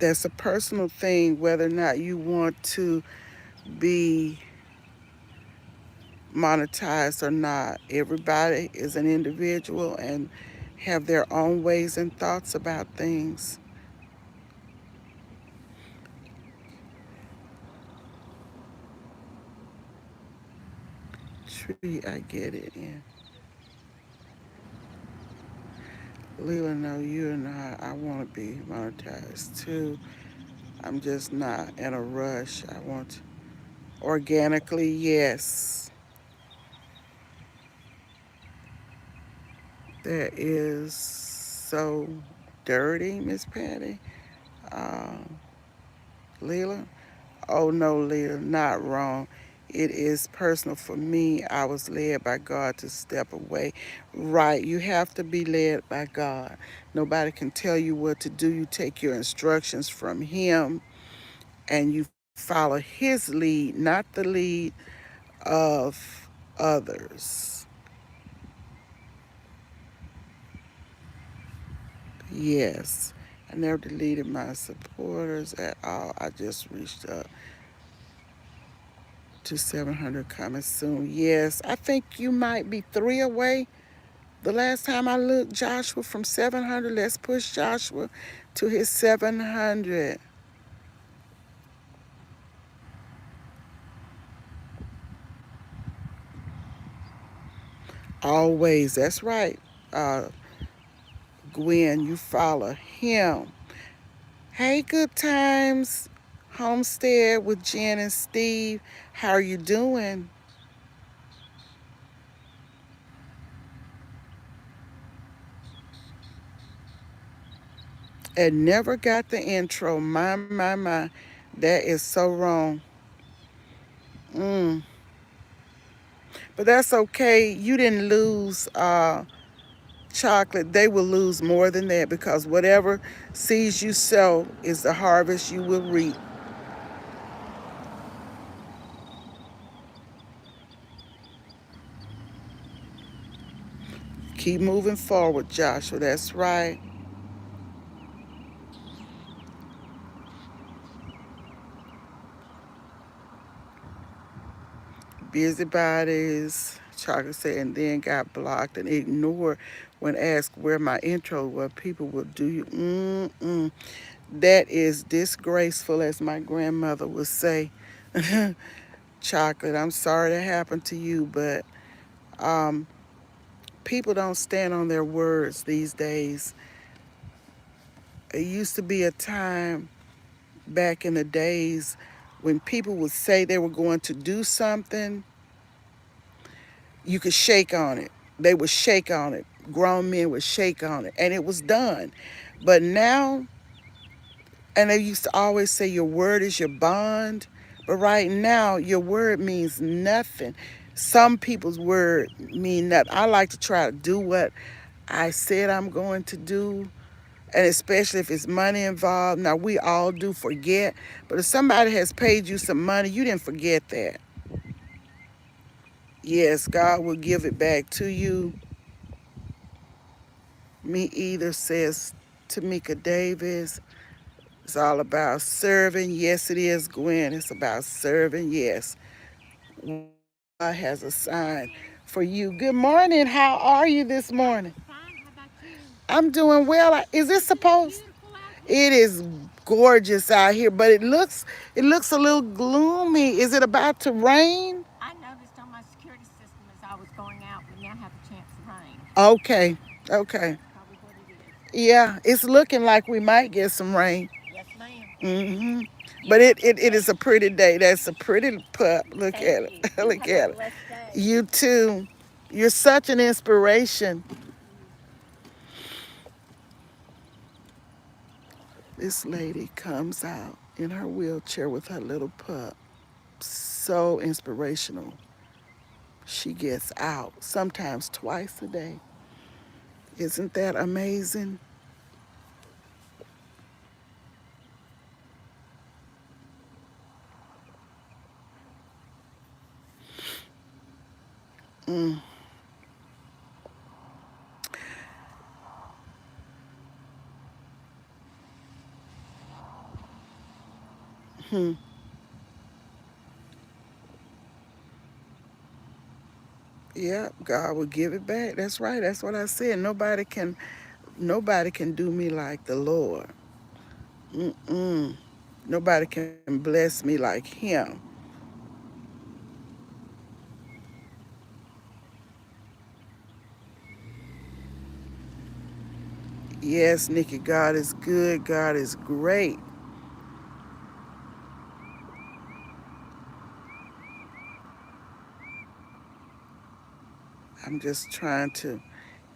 Speaker 1: That's a personal thing whether or not you want to be monetized or not. Everybody is an individual and have their own ways and thoughts about things. Tree, I get it. Yeah. Leela, no, you and I want to be monetized too. I'm just not in a rush. I want organically, yes. That is so dirty, Miss Patty. Uh, Leela? Oh no, Leela, not wrong. It is personal for me. I was led by God to step away. Right, you have to be led by God. Nobody can tell you what to do. You take your instructions from Him and you follow His lead, not the lead of others. Yes. I never deleted my supporters at all. I just reached up to 700 coming soon. Yes, I think you might be 3 away. The last time I looked, Joshua from 700. Let's push Joshua to his 700. Always. That's right. Uh, Gwen, you follow him. Hey, good times. Homestead with Jen and Steve. How are you doing? And never got the intro. My. That is so wrong. Mm. But that's okay. You didn't lose chocolate. They will lose more than that because whatever seeds you sow is the harvest you will reap. Keep moving forward, Joshua. That's right. Busybodies, chocolate said, and then got blocked and ignored when asked where my intro was. People will do you. Mm-mm. That is disgraceful, as my grandmother would say. Chocolate, I'm sorry that happened to you, but um, people don't stand on their words these days. It used to be a time back in the days when people would say they were going to do something, you could shake on it. They would shake on it. Grown men would shake on it, and it was done. But now, and they used to always say your word is your bond, but right now your word means nothing. Some people's word mean nothing. I like to try to do what I said I'm going to do, and especially if it's money involved. Now we all do forget, but if somebody has paid you some money, you didn't forget that. Yes, God will give it back to you. Me either, says Tamika Davis. It's all about serving. Yes, it is, Gwen. It's about serving. Yes. God has a sign for you. Good morning. How are you this morning?
Speaker 2: Fine. How about you?
Speaker 1: I'm doing well. Is this supposed?
Speaker 2: Beautiful out
Speaker 1: It
Speaker 2: here.
Speaker 1: is gorgeous out here, but it looks a little gloomy. Is it about to rain?
Speaker 2: I noticed on my security system as I was going out, we now have a chance of rain.
Speaker 1: Okay. Okay.
Speaker 2: That's probably what it is.
Speaker 1: Yeah, it's looking like we might get some rain.
Speaker 2: Yes, ma'am.
Speaker 1: Hmm.
Speaker 2: You
Speaker 1: But
Speaker 2: have
Speaker 1: it is a pretty day. That's a pretty pup. Look
Speaker 2: thank
Speaker 1: at it.
Speaker 2: you. You
Speaker 1: Look
Speaker 2: have a
Speaker 1: at it.
Speaker 2: blessed day.
Speaker 1: You too. You're such an inspiration. This lady comes out in her wheelchair with her little pup. So inspirational. She gets out sometimes twice a day. Isn't that amazing? Mm. Hmm. Yeah, God will give it back. That's right. That's what I said. Nobody can do me like the Lord. Mm-mm. Nobody can bless me like him. Yes, Nikki, God is good. God is great. I'm just trying to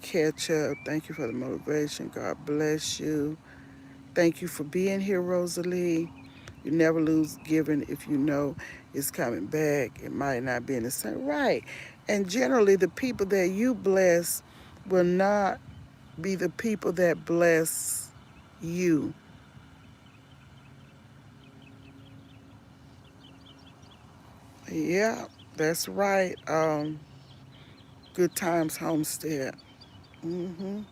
Speaker 1: catch up. Thank you for the motivation. God bless you. Thank you for being here, Rosalie. You never lose giving if you know it's coming back. It might not be in the same right. And generally, the people that you bless will not be the people that bless you. Yeah, that's right. Good Times Homestead. Mm-hmm.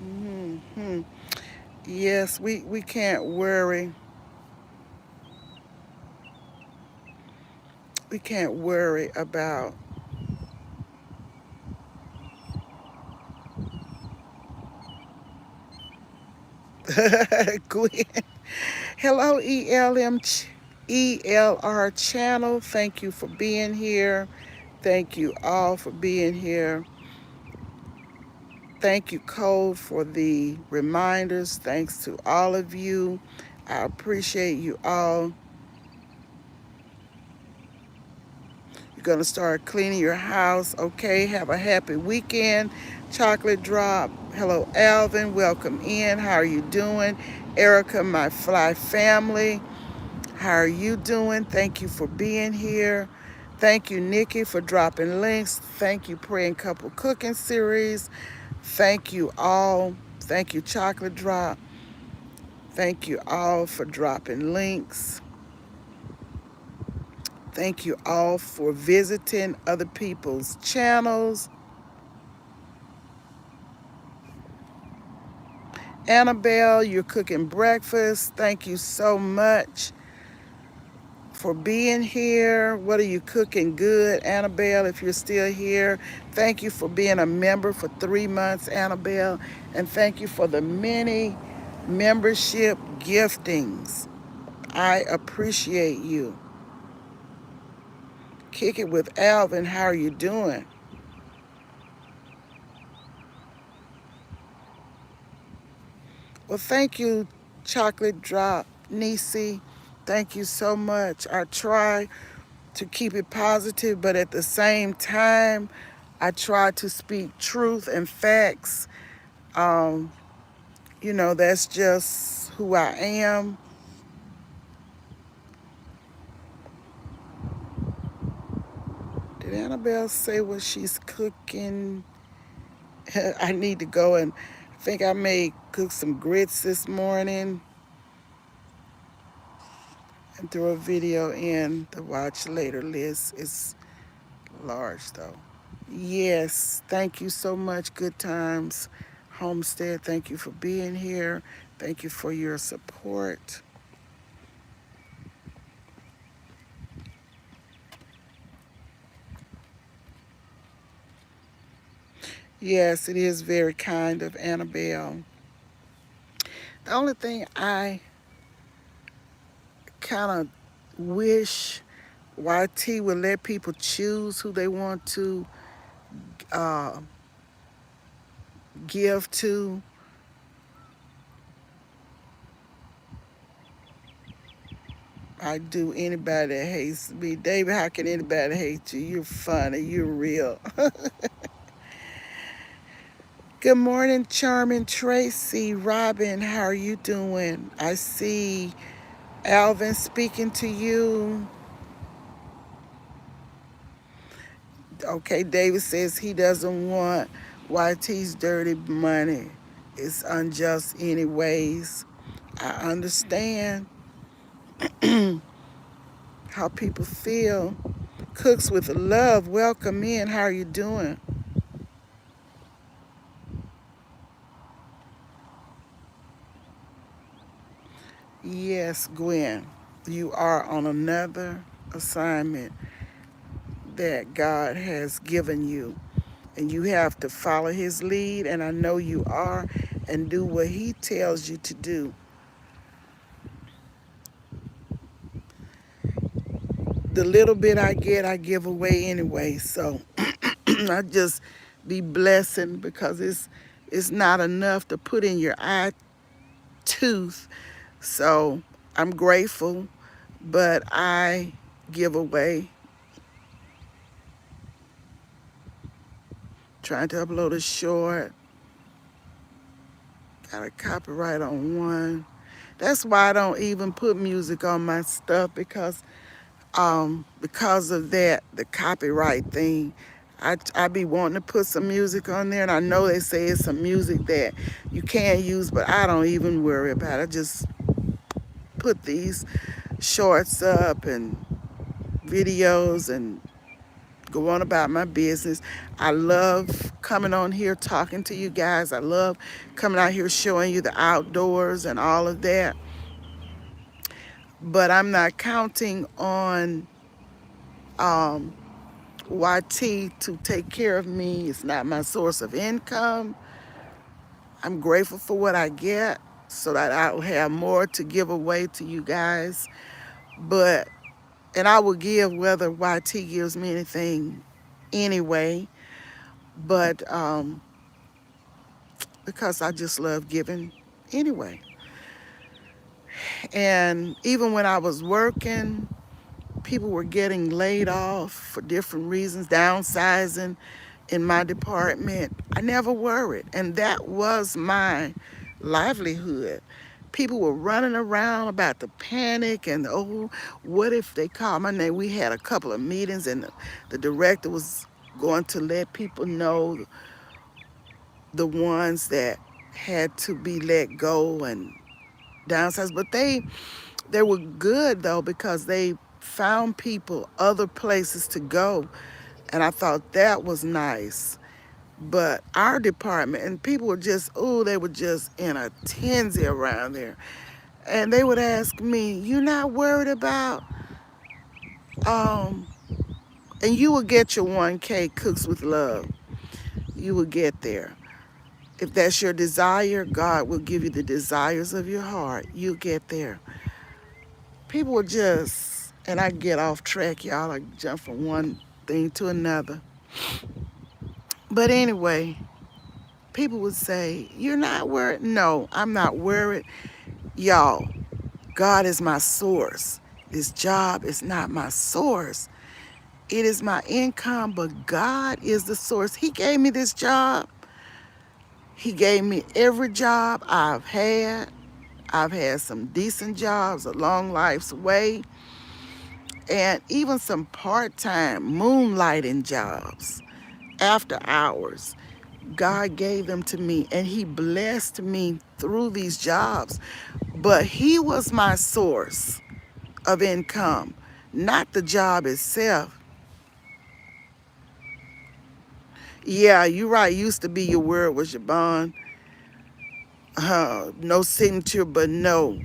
Speaker 1: Mm-hmm. Yes, we can't worry. We can't worry about Gwen. Hello, ELR channel. Thank you for being here. Thank you all for being here. Thank you, Cole, for the reminders. Thanks to all of you. I appreciate you all. You're going to start cleaning your house. Okay, have a happy weekend. Chocolate Drop. Hello, Alvin. Welcome in. How are you doing? Erica, my fly family. How are you doing? Thank you for being here. Thank you, Nikki, for dropping links. Thank you, Praying Couple Cooking Series. Thank you all. Thank you, Chocolate Drop. Thank you all for dropping links. Thank you all for visiting other people's channels. Annabelle, you're cooking breakfast. Thank you so much for being here. What are you cooking good, Annabelle, if you're still here? Thank you for being a member for 3 months, Annabelle. And thank you for the many membership giftings. I appreciate you. Kick it with Alvin. How are you doing? Well, thank you, Chocolate Drop, Nisi. Thank you so much. I try to keep it positive, but at the same time, I try to speak truth and facts. Um, that's just who I am. Did Annabelle say what she's cooking? I need to go and I think I may cook some grits this morning and throw a video in the watch later list. It's large though. Yes, thank you so much. Good Times Homestead. Thank you for being here. Thank you for your support. Yes, it is very kind of Annabelle. The only thing I kind of wish YT would let people choose who they want to uh, give to. I do anybody that hates me. David, how can anybody hate you? You're funny. You're real. Good morning, Charming Tracy. Robin, how are you doing? I see Alvin speaking to you. Okay, David says he doesn't want YT's dirty money. It's unjust anyways. I understand how people feel. Cooks with love, welcome in. How are you doing? Yes, Gwen, you are on another assignment that God has given you. And you have to follow his lead, and I know you are, and do what he tells you to do. The little bit I get, I give away anyway. So I just be blessing because it's not enough to put in your eye tooth. So I'm grateful, but I give away. Trying to upload a short. Got a copyright on one. That's why I don't even put music on my stuff because of that, the copyright thing. I be wanting to put some music on there, and I know they say it's some music that you can't use, but I don't even worry about it. I just put these shorts up and videos and go on about my business. I love coming on here talking to you guys. I love coming out here showing you the outdoors and all of that. But I'm not counting on YT to take care of me. It's not my source of income. I'm grateful for what I get so that I'll have more to give away to you guys. But, and I will give whether YT gives me anything anyway. But because I just love giving anyway. And even when I was working, people were getting laid off for different reasons, downsizing in my department. I never worried. And that was my livelihood. People were running around about the panic and, oh, what if they call my name? We had a couple of meetings, and the director was going to let people know the ones that had to be let go and downsized. But they were good though, because they found people other places to go, and I thought that was nice. But our department, and people were just, oh, they were just in a tensy around there. And they would ask me, "You not worried about um and you will get your 1K Cooks with Love. You will get there. If that's your desire, God will give you the desires of your heart. You'll get there." People were just, and I get off track, y'all. I jump from one thing to another. But anyway, people would say, "You're not worried?" No, I'm not worried. Y'all, God is my source. This job is not my source. It is my income, but God is the source. He gave me this job. He gave me every job I've had. I've had some decent jobs along life's way, and even some part-time moonlighting jobs after hours. God gave them to me, and he blessed me through these jobs. But he was my source of income, not the job itself. Yeah, you're right. Used to be your word was your bond. No signature, but no.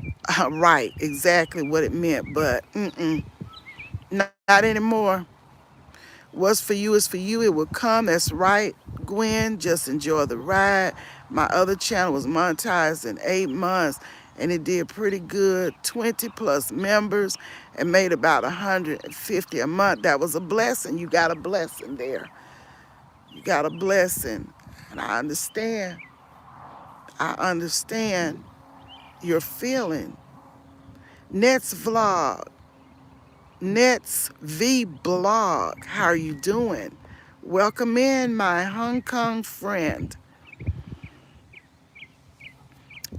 Speaker 1: Right, exactly what it meant. But not anymore. What's for you is for you. It will come. That's right, Gwen. Just enjoy the ride. My other channel was monetized in 8 months, and it did pretty good. 20 plus members, and made about 150 a month. That was a blessing. You got a blessing there. You got a blessing. And I understand. I understand your feeling. Next vlog. Next V blog. How are you doing? Welcome in, my Hong Kong friend.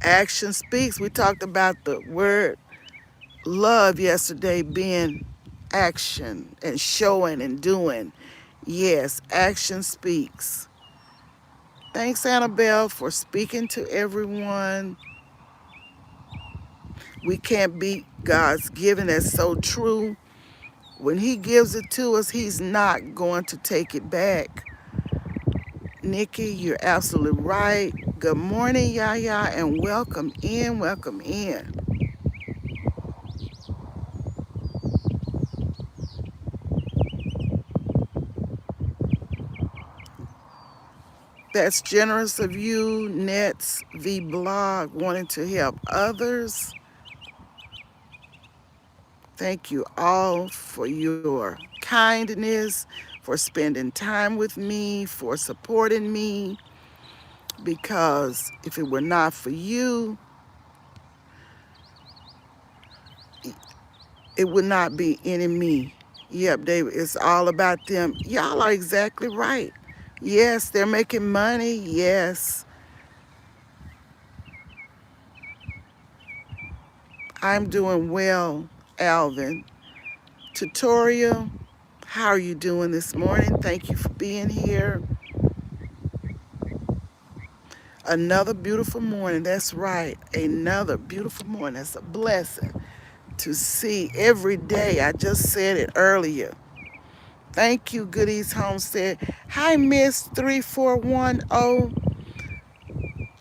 Speaker 1: Action speaks. We talked about the word love yesterday being action and showing and doing. Yes, action speaks. Thanks, Annabelle, for speaking to everyone. We can't beat God's giving. That's so true. When he gives it to us, he's not going to take it back. Nikki, you're absolutely right. Good morning, Yaya, and welcome in, welcome in. That's generous of you, Nets V Blog, wanting to help others. Thank you all for your kindness, for spending time with me, for supporting me, because if it were not for you, it would not be any me. Yep, David, it's all about them. Y'all are exactly right. Yes, they're making money. Yes, I'm doing well, Alvin. Tutorial, how are you doing this morning? Thank you for being here. Another beautiful morning. That's right. Another beautiful morning. It's a blessing to see every day. I just said it earlier. Thank you, Goodies Homestead. Hi, Miss 3410.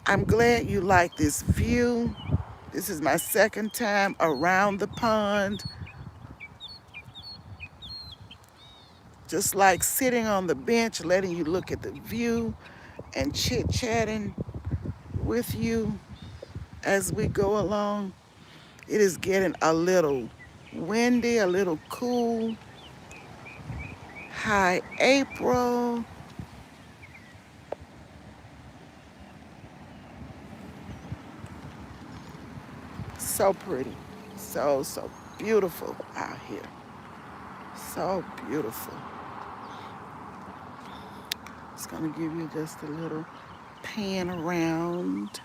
Speaker 1: I'm glad you like this view. This is my second time around the pond. Just like sitting on the bench, letting you look at the view and chit-chatting with you as we go along. It is getting a little windy, a little cool. Hi, April. So pretty. So beautiful out here. So beautiful. It's gonna give you just a little pan around.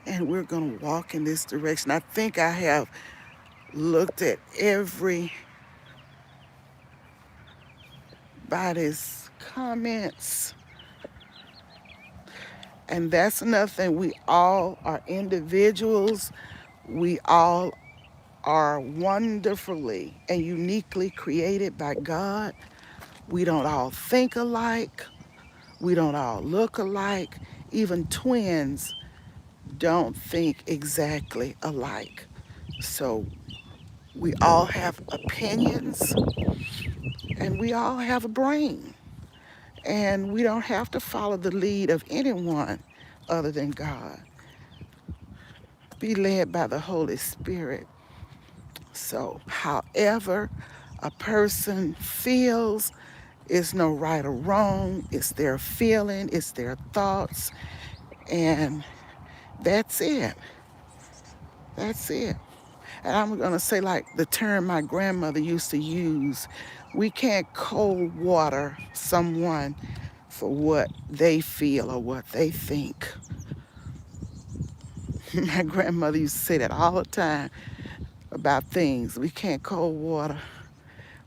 Speaker 1: And we're gonna walk in this direction. I think I have looked at everybody's comments. And that's another thing. We all are individuals. We all are wonderfully and uniquely created by God. We don't all think alike. We don't all look alike. Even twins don't think exactly alike. So we all have opinions and we all have a brain. And we don't have to follow the lead of anyone other than God. Be led by the Holy Spirit. So, however a person feels, it's no right or wrong. It's their feeling, it's their thoughts, and that's it. That's it. And I'm going to say, like the term my grandmother used to use, we can't cold water someone for what they feel or what they think. My grandmother used to say that all the time about things. We can't cold water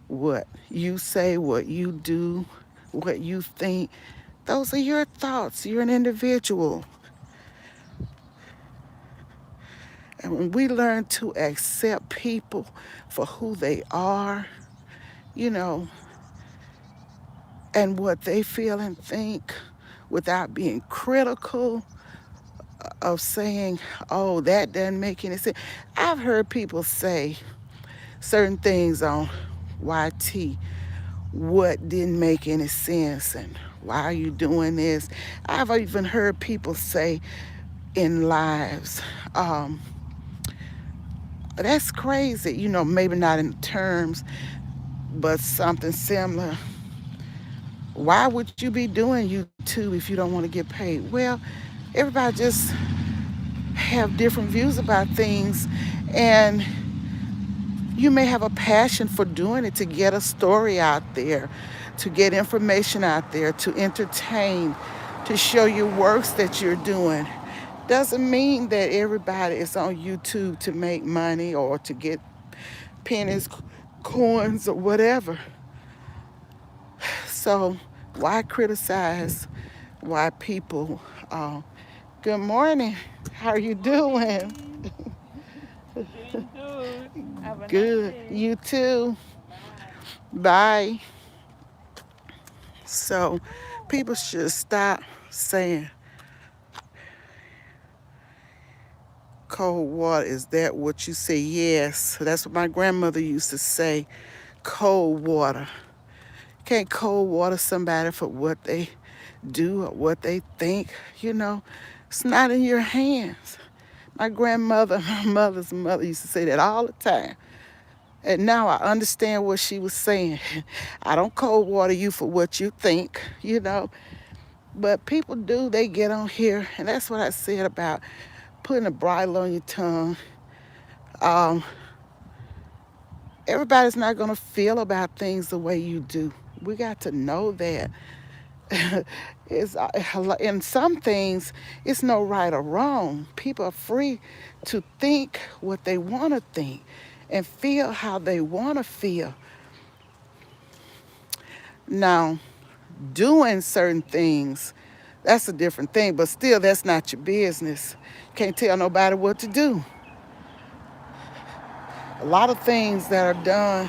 Speaker 1: what you say, what you do, what you think. Those are your thoughts. You're an individual. And when we learn to accept people for who they are, you know, and what they feel and think without being critical of saying, oh, that doesn't make any sense. I've heard people say certain things on YT, what didn't make any sense and why are you doing this? I've even heard people say in lives, that's crazy, you know, maybe not in terms, but something similar. Why would you be doing YouTube if you don't want to get paid? Well, everybody just have different views about things, and you may have a passion for doing it to get a story out there, to get information out there, to entertain, to show your works that you're doing. Doesn't mean that everybody is on YouTube to make money or to get pennies, coins, or whatever. So why criticize why people? Good morning. How are you doing?
Speaker 2: Morning. Doing good. Have a nice
Speaker 1: Good.
Speaker 2: day.
Speaker 1: You too.
Speaker 2: Bye.
Speaker 1: Bye. So people should stop saying cold water. Is that what you say? Yes. That's what my grandmother used to say. Cold water. Can't cold water somebody for what they do or what they think. You know, it's not in your hands. My grandmother, my mother's mother used to say that all the time. And now I understand what she was saying. I don't cold water you for what you think, you know. But people do, they get on here, and that's what I said about putting a bridle on your tongue. Um, Everybody's not going to feel about things the way you do. We got to know that. It's, in some things, it's no right or wrong. People are free to think what they want to think and feel how they want to feel. Now, doing certain things, that's a different thing, but still, that's not your business. Can't tell nobody what to do. A lot of things that are done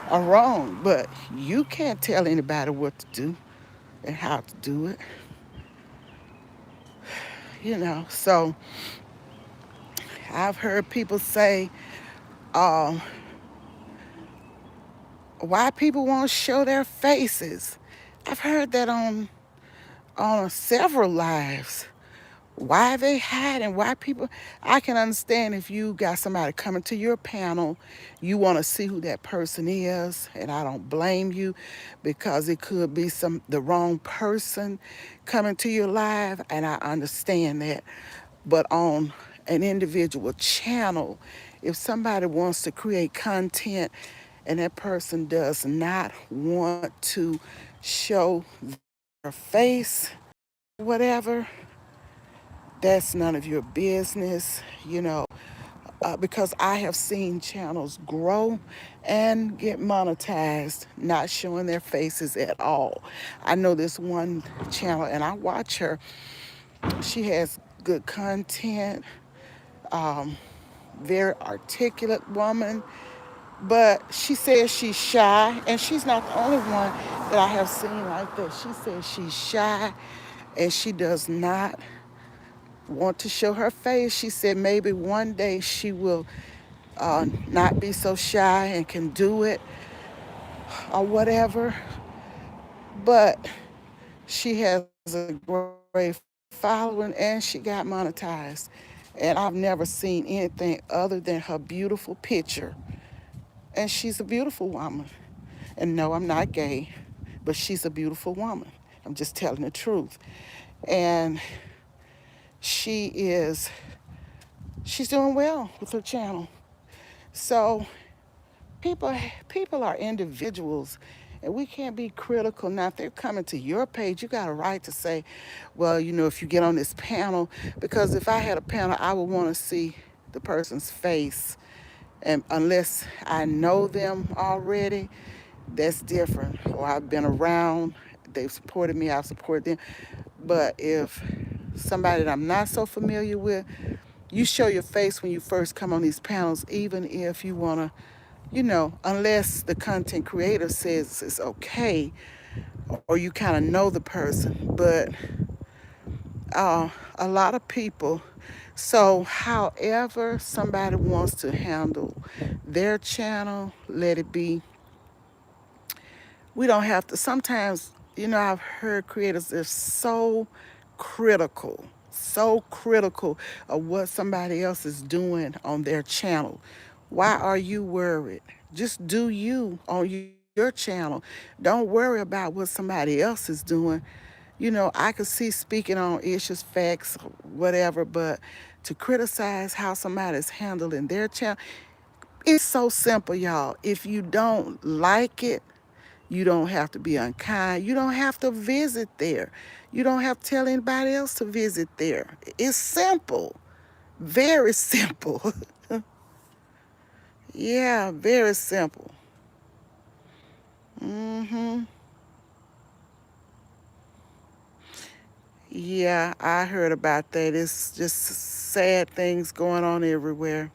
Speaker 1: are wrong, but you can't tell anybody what to do and how to do it, you know. So I've heard people say, um, why people won't show their faces. I've heard that on several lives. Why they hiding? Why people? I can understand if you got somebody coming to your panel, you want to see who that person is, and I don't blame you, because it could be the wrong person coming to your live, and I understand that. But on an individual channel, if somebody wants to create content and that person does not want to show their face, whatever, that's none of your business, you know, because I have seen channels grow and get monetized, not showing their faces at all. I know this one channel, and I watch her. She has good content, very articulate woman, but she says she's shy, and she's not the only one that I have seen like that. She says she's shy and she does not want to show her face. She said maybe one day she will not be so shy and can do it or whatever. But she has a great following and she got monetized. And I've never seen anything other than her beautiful picture. And she's a beautiful woman. And no, I'm not gay, but she's a beautiful woman. I'm just telling the truth. And she is, she's doing well with her channel. So people people are individuals, and we can't be critical. Now if they're coming to your page, you got a right to say, well, you know, if you get on this panel, because if I had a panel, I would want to see the person's face, and unless I know them already, that's different. Or I've been around, they've supported me, I've supported them. But if somebody that I'm not so familiar with, you show your face when you first come on these panels, even if you want to, you know, unless the content creator says it's okay or you kind of know the person. But a lot of people, so however somebody wants to handle their channel, let it be. We don't have to, sometimes, you know, I've heard creators, they're so critical of what somebody else is doing on their channel. Why are you worried? Just do you on your channel. Don't worry about what somebody else is doing. I could see speaking on issues, facts, whatever, but to criticize how somebody's handling their channel, it's so simple, y'all. If you don't like it, you don't have to be unkind. You don't have to visit there. You don't have to tell anybody else to visit there. It's simple, very simple. Yeah, very simple. Mhm. Yeah, I heard about that. It's just sad things going on everywhere.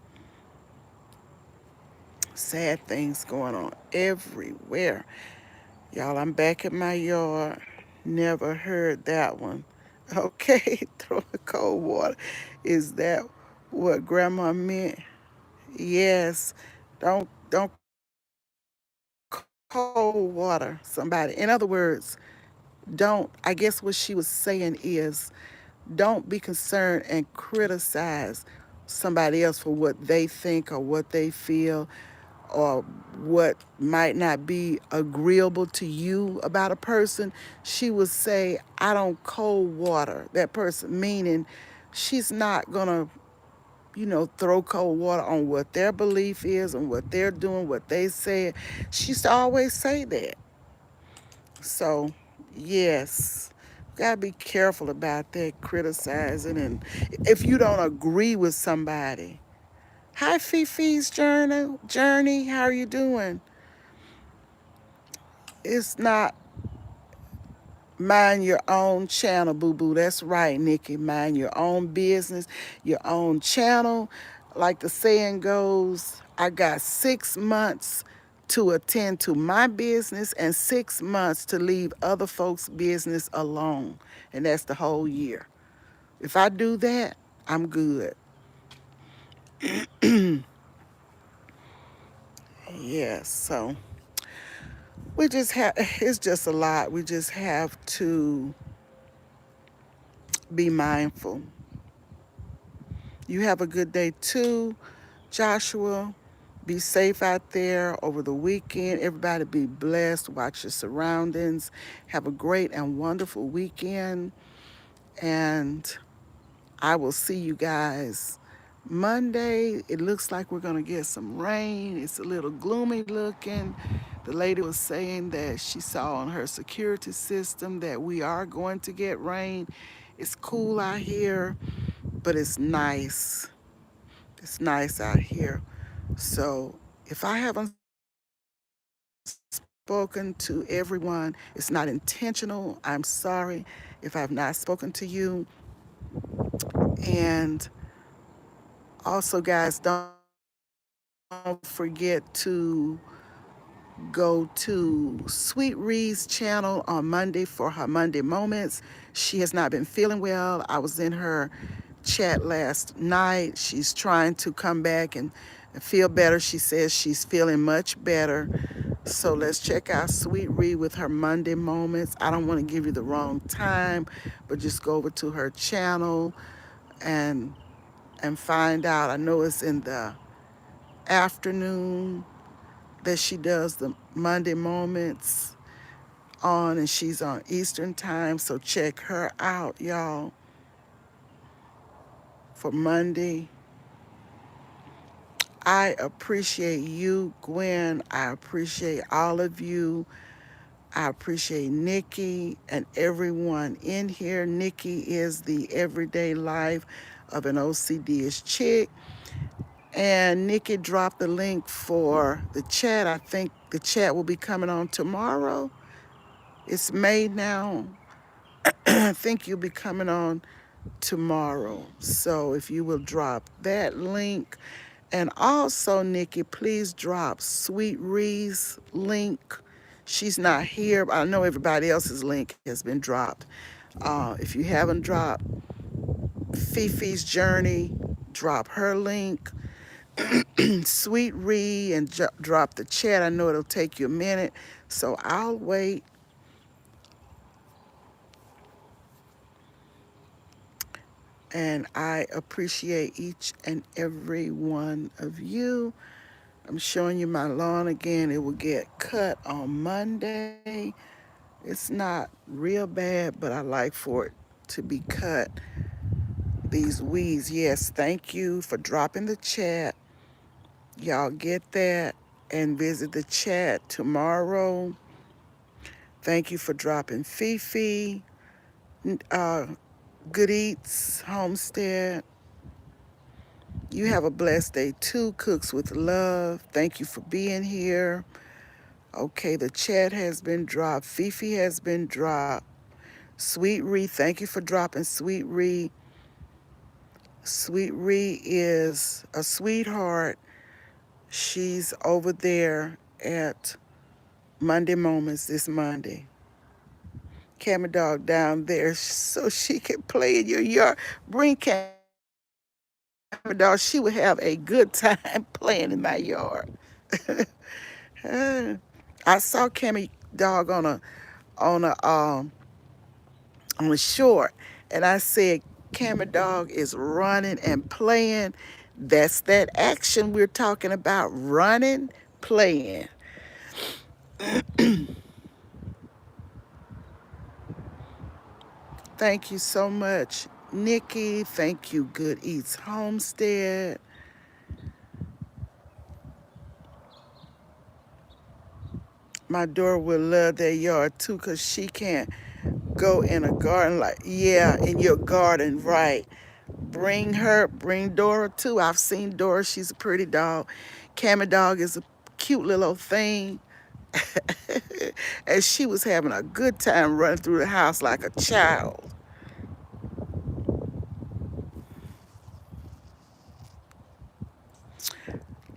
Speaker 1: Sad things going on everywhere. Y'all, I'm back in my yard. Never heard that one. Okay, throw the cold water. Is that what grandma meant? Yes. Don't cold water somebody. In other words, don't, I guess what she was saying is, don't be concerned and criticize somebody else for what they think or what they feel or what might not be agreeable to you about a person. She would say, I don't cold water that person, meaning she's not going to, throw cold water on what their belief is and what they're doing, what they say. She used to always say that. So, yes, gotta be careful about that criticizing. And if you don't agree with somebody, hi Fifi's journey, how are you doing? It's not mind your own channel, boo boo. That's right, Nikki. Mind your own business, your own channel. Like the saying goes, I got 6 months to attend to my business and 6 months to leave other folks' business alone. And that's the whole year. If I do that, I'm good. Yes, so we just have, it's just a lot. We just have to be mindful. You have a good day too, Joshua. Be safe out there over the weekend. Everybody be blessed. Watch your surroundings. Have a great and wonderful weekend. And I will see you guys Monday. It looks like we're going to get some rain. It's a little gloomy looking. The lady was saying that she saw on her security system that we are going to get rain. It's cool out here, but it's nice. It's nice out here. So if I haven't spoken to everyone, it's not intentional. I'm sorry if I've not spoken to you. And also, guys, don't forget to go to Sweet Ree's channel on Monday for her Monday Moments. She has not been feeling well. I was in her chat last night. She's trying to come back and feel better. She says she's feeling much better. So let's check out Sweet Ree with her Monday Moments. I don't want to give you the wrong time, but just go over to her channel and find out. I know it's in the afternoon that she does the Monday Moments on, and she's on Eastern time. So check her out, y'all, for Monday. I appreciate you, Gwen. I appreciate all of you. I appreciate Nikki and everyone in here. Nikki is the everyday life of an OCD-ish chick. And Nikki dropped the link for the chat. I think the chat will be coming on tomorrow. It's made now. I think you'll be coming on tomorrow. So if you will drop that link. And also, Nikki, please drop Sweet Ree's link. She's not here, but I know everybody else's link has been dropped. If you haven't dropped Fifi's Journey, drop her link. Sweet Ree, and drop the chat. I know it'll take you a minute, so I'll wait. And I appreciate each and every one of you. I'm showing you my lawn again. It will get cut on Monday. It's not real bad, but I like for it to be cut. These weeds, yes, thank you for dropping the chat. Y'all get that and visit the chat tomorrow. Thank you for dropping Fifi, uh, Good Eats, Homestead. You have a blessed day too, Cooks with Love. Thank you for being here. Okay, the chat has been dropped. Fifi has been dropped. Sweet Ree, thank you for dropping Sweet Ree. Sweet Ree is a sweetheart. She's over there at Monday Moments this Monday. Camera Dog down there so she can play in your yard. Bring Camera Dog. She would have a good time playing in my yard. I saw Cammy Dog on a on a short, and I said, Camera Dog is running and playing. That's that action we're talking about, running, playing. Thank you so much, Nikki. Thank you, Good Eats Homestead. My daughter will love that yard too, 'cause she can't go in a garden like, yeah, in your garden, right. Bring Dora too. I've seen Dora. She's a pretty dog. Cammy Dog is a cute little thing. And she was having a good time running through the house like a child.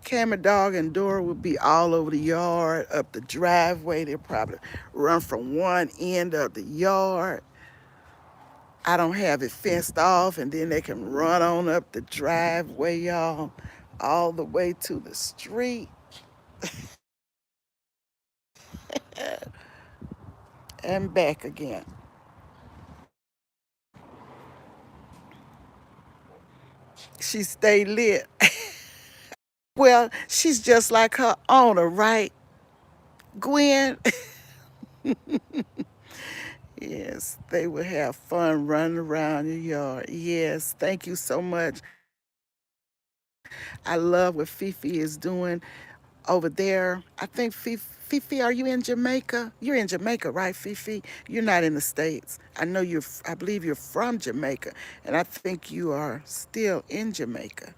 Speaker 1: Cammy Dog and Dora would be all over the yard, up the driveway. They'll probably run from one end of the yard. I don't have it fenced off, and then they can run on up the driveway, y'all, all the way to the street and back again. She stay lit. Well, she's just like her owner, right, Gwen? Yes, they will have fun running around your yard. Yes, thank you so much. I love what Fifi is doing over there. I think Fifi, are you in Jamaica? You're in Jamaica, right, Fifi? You're not in the States. I know I believe you're from Jamaica, and I think you are still in Jamaica.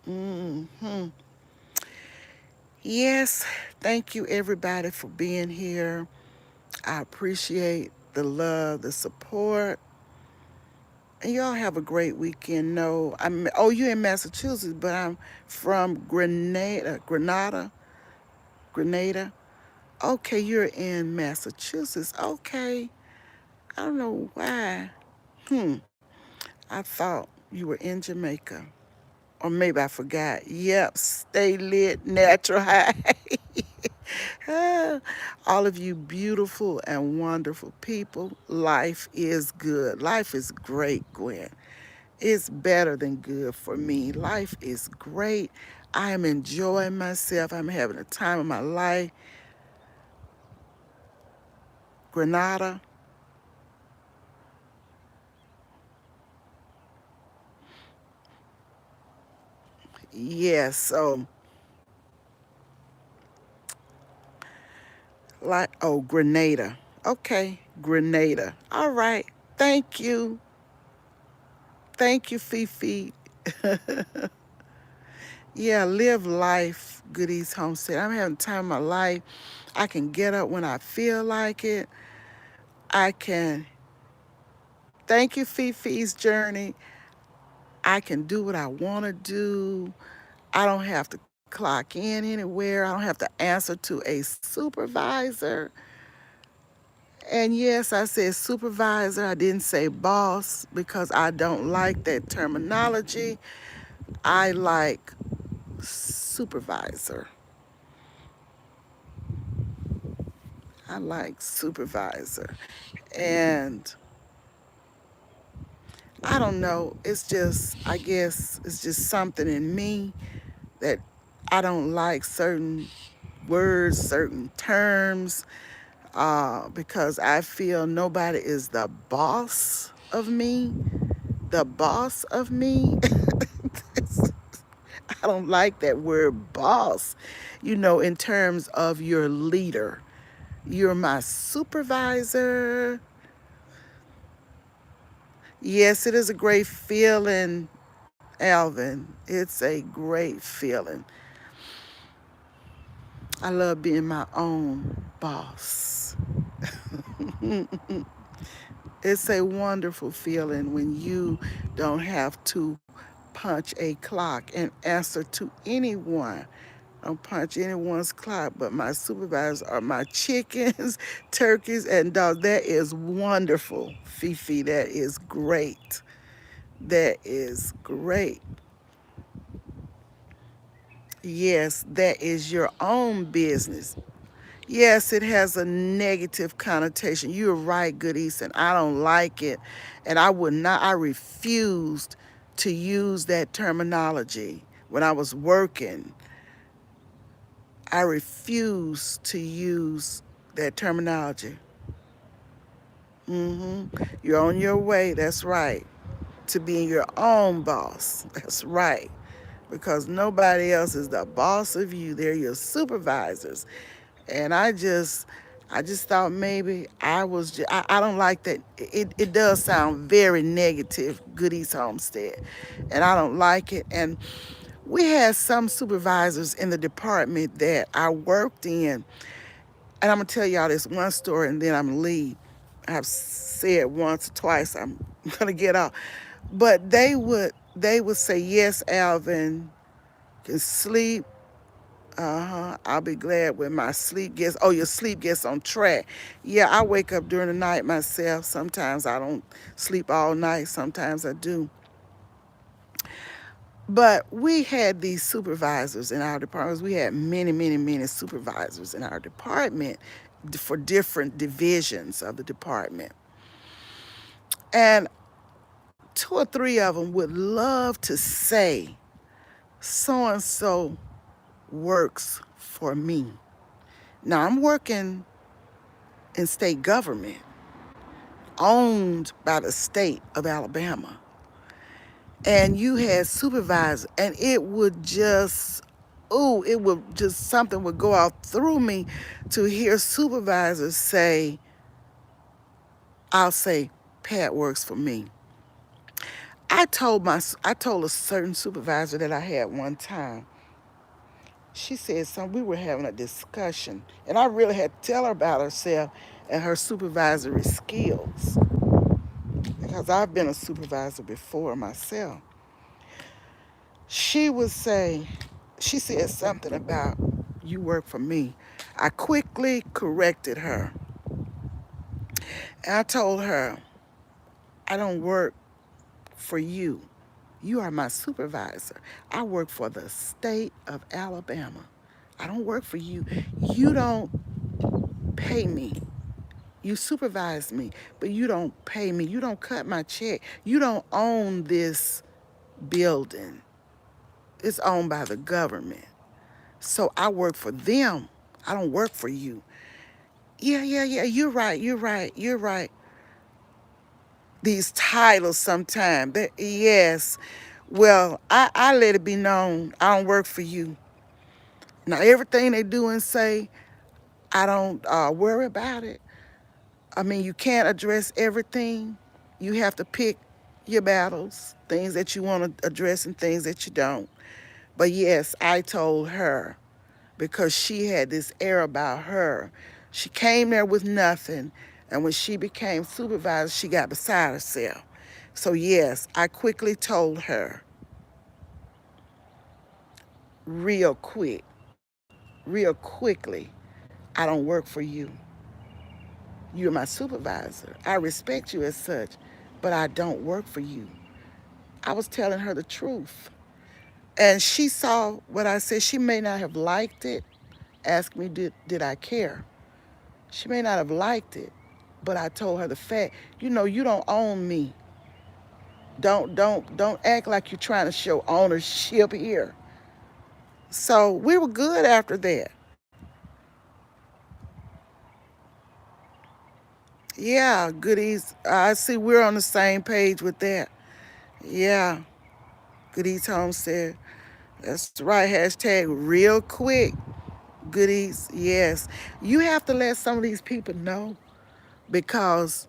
Speaker 1: Hmm. Yes, thank you everybody for being here. I appreciate the love, the support. And y'all have a great weekend. No, you're in Massachusetts, but I'm from Grenada. Okay, you're in Massachusetts. Okay, I don't know why. Hmm, I thought you were in Jamaica, or maybe I forgot. Yep, stay lit, natural high. All of you beautiful and wonderful people, life is good. Life is great, Gwen. It's better than good for me. Life is great. I am enjoying myself. I'm having a time of my life. Grenada, yes. So, Grenada. Okay, Grenada. All right. Thank you. Thank you, Fifi. Yeah, live life, Goodies Homestead. I'm having time of my life. I can get up when I feel like it. I can, thank you, Fifi's journey. I can do what I want to do. I don't have to clock in anywhere. I don't have to answer to a supervisor. And yes, I said supervisor. I didn't say boss because I don't like that terminology. I like supervisor. I like supervisor. And I don't know. It's just, I guess, it's just something in me that I don't like certain words, certain terms, because I feel nobody is the boss of me. The boss of me. I don't like that word boss, in terms of your leader. You're my supervisor. Yes, it is a great feeling, Alvin. It's a great feeling. I love being my own boss. It's a wonderful feeling when you don't have to punch a clock and answer to anyone. Don't punch anyone's clock, but my supervisors are my chickens, turkeys, and dogs. That is wonderful, Fifi. That is great. That is great. Yes, that is your own business. Yes, it has a negative connotation. You're right, Good Easton. I don't like it. And I would not, I refused to use that terminology when I was working. I refused to use that terminology. You're on your way, that's right, to being your own boss. That's right. Because nobody else is the boss of you. They're your supervisors. And I just thought maybe I was I don't like that. It does sound very negative, Goodies Homestead, and I don't like it. And we had some supervisors in the department that I worked in, and I'm gonna tell y'all this one story, and then I'm gonna leave. I've said once or twice I'm gonna get out, but they would say, yes, Alvin, can sleep. I'll be glad when my sleep gets, oh, your sleep gets on track. Yeah, I wake up during the night myself. Sometimes I don't sleep all night. Sometimes I do. But we had these supervisors in our departments. We had many, many, many supervisors in our department for different divisions of the department. And two or three of them would love to say, so and so works for me. Now I'm working in state government, owned by the state of Alabama. And you had supervisors, and it would just, oh, it would just, something would go out through me to hear supervisors say, I'll say, Pat works for me. I told a certain supervisor that I had one time. She said something, we were having a discussion, and I really had to tell her about herself and her supervisory skills because I've been a supervisor before myself. She would say, she said something about, you work for me. I quickly corrected her. And I told her, I don't work for you. You are my supervisor. I work for the state of Alabama. I don't work for you. You don't pay me. You supervise me, but you don't pay me. You don't cut my check. You don't own this building. It's owned by the government. So I work for them. I don't work for you. Yeah, yeah, yeah. You're right. You're right. You're right. These titles sometimes. Yes. Well, I let it be known I don't work for you. Now, everything they do and say, I don't worry about it. I mean, you can't address everything. You have to pick your battles, things that you want to address and things that you don't. But yes, I told her because she had this air about her. She came there with nothing, and when she became supervisor, she got beside herself. So yes, I quickly told her, real quick, real quickly, I don't work for you. You're my supervisor. I respect you as such, but I don't work for you. I was telling her the truth. And she saw what I said. She may not have liked it, asked me, did I care? She may not have liked it, but I told her the fact. You don't own me. Don't act like you're trying to show ownership here. So we were good after that. Yeah, goodies. I see we're on the same page with that. Yeah, goodies homestead. That's right. Hashtag real quick. Goodies. Yes. You have to let some of these people know because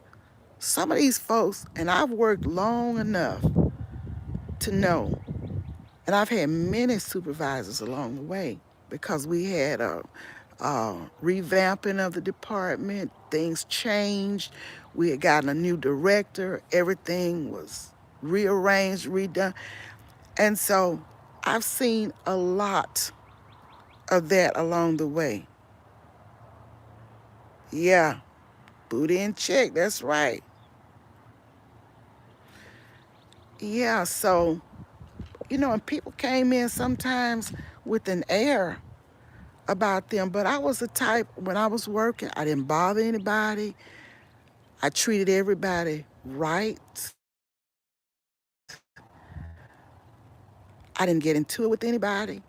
Speaker 1: some of these folks, and I've worked long enough to know, and I've had many supervisors along the way because we had a revamping of the department. Things changed. We had gotten a new director. Everything was rearranged, redone. And so I've seen a lot of that along the way. Yeah, booty in check. That's right. Yeah, so, and people came in sometimes with an air about them, but I was the type when I was working, I didn't bother anybody. I treated everybody right. I didn't get into it with anybody,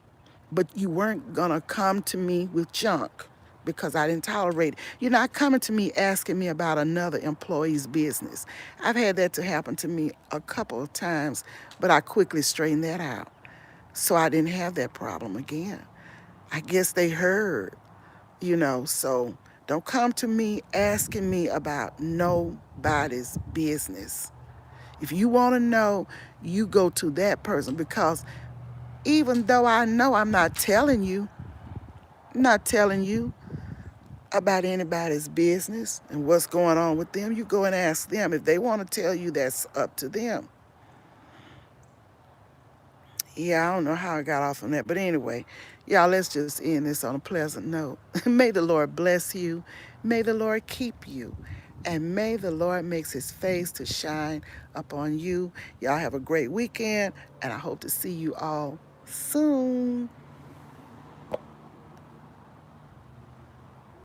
Speaker 1: but you weren't gonna come to me with junk because I didn't tolerate it. You're not coming to me asking me about another employee's business. I've had that to happen to me a couple of times, but I quickly straightened that out. So I didn't have that problem again. I guess they heard. So don't come to me asking me about nobody's business. If you want to know, you go to that person because even though I know I'm not telling you about anybody's business and what's going on with them. You go and ask them. If they want to tell you, that's up to them. Yeah, I don't know how I got off on that. But anyway, y'all, let's just end this on a pleasant note. May the Lord bless you. May the Lord keep you. And may the Lord makes his face to shine upon you. Y'all have a great weekend, and I hope to see you all soon.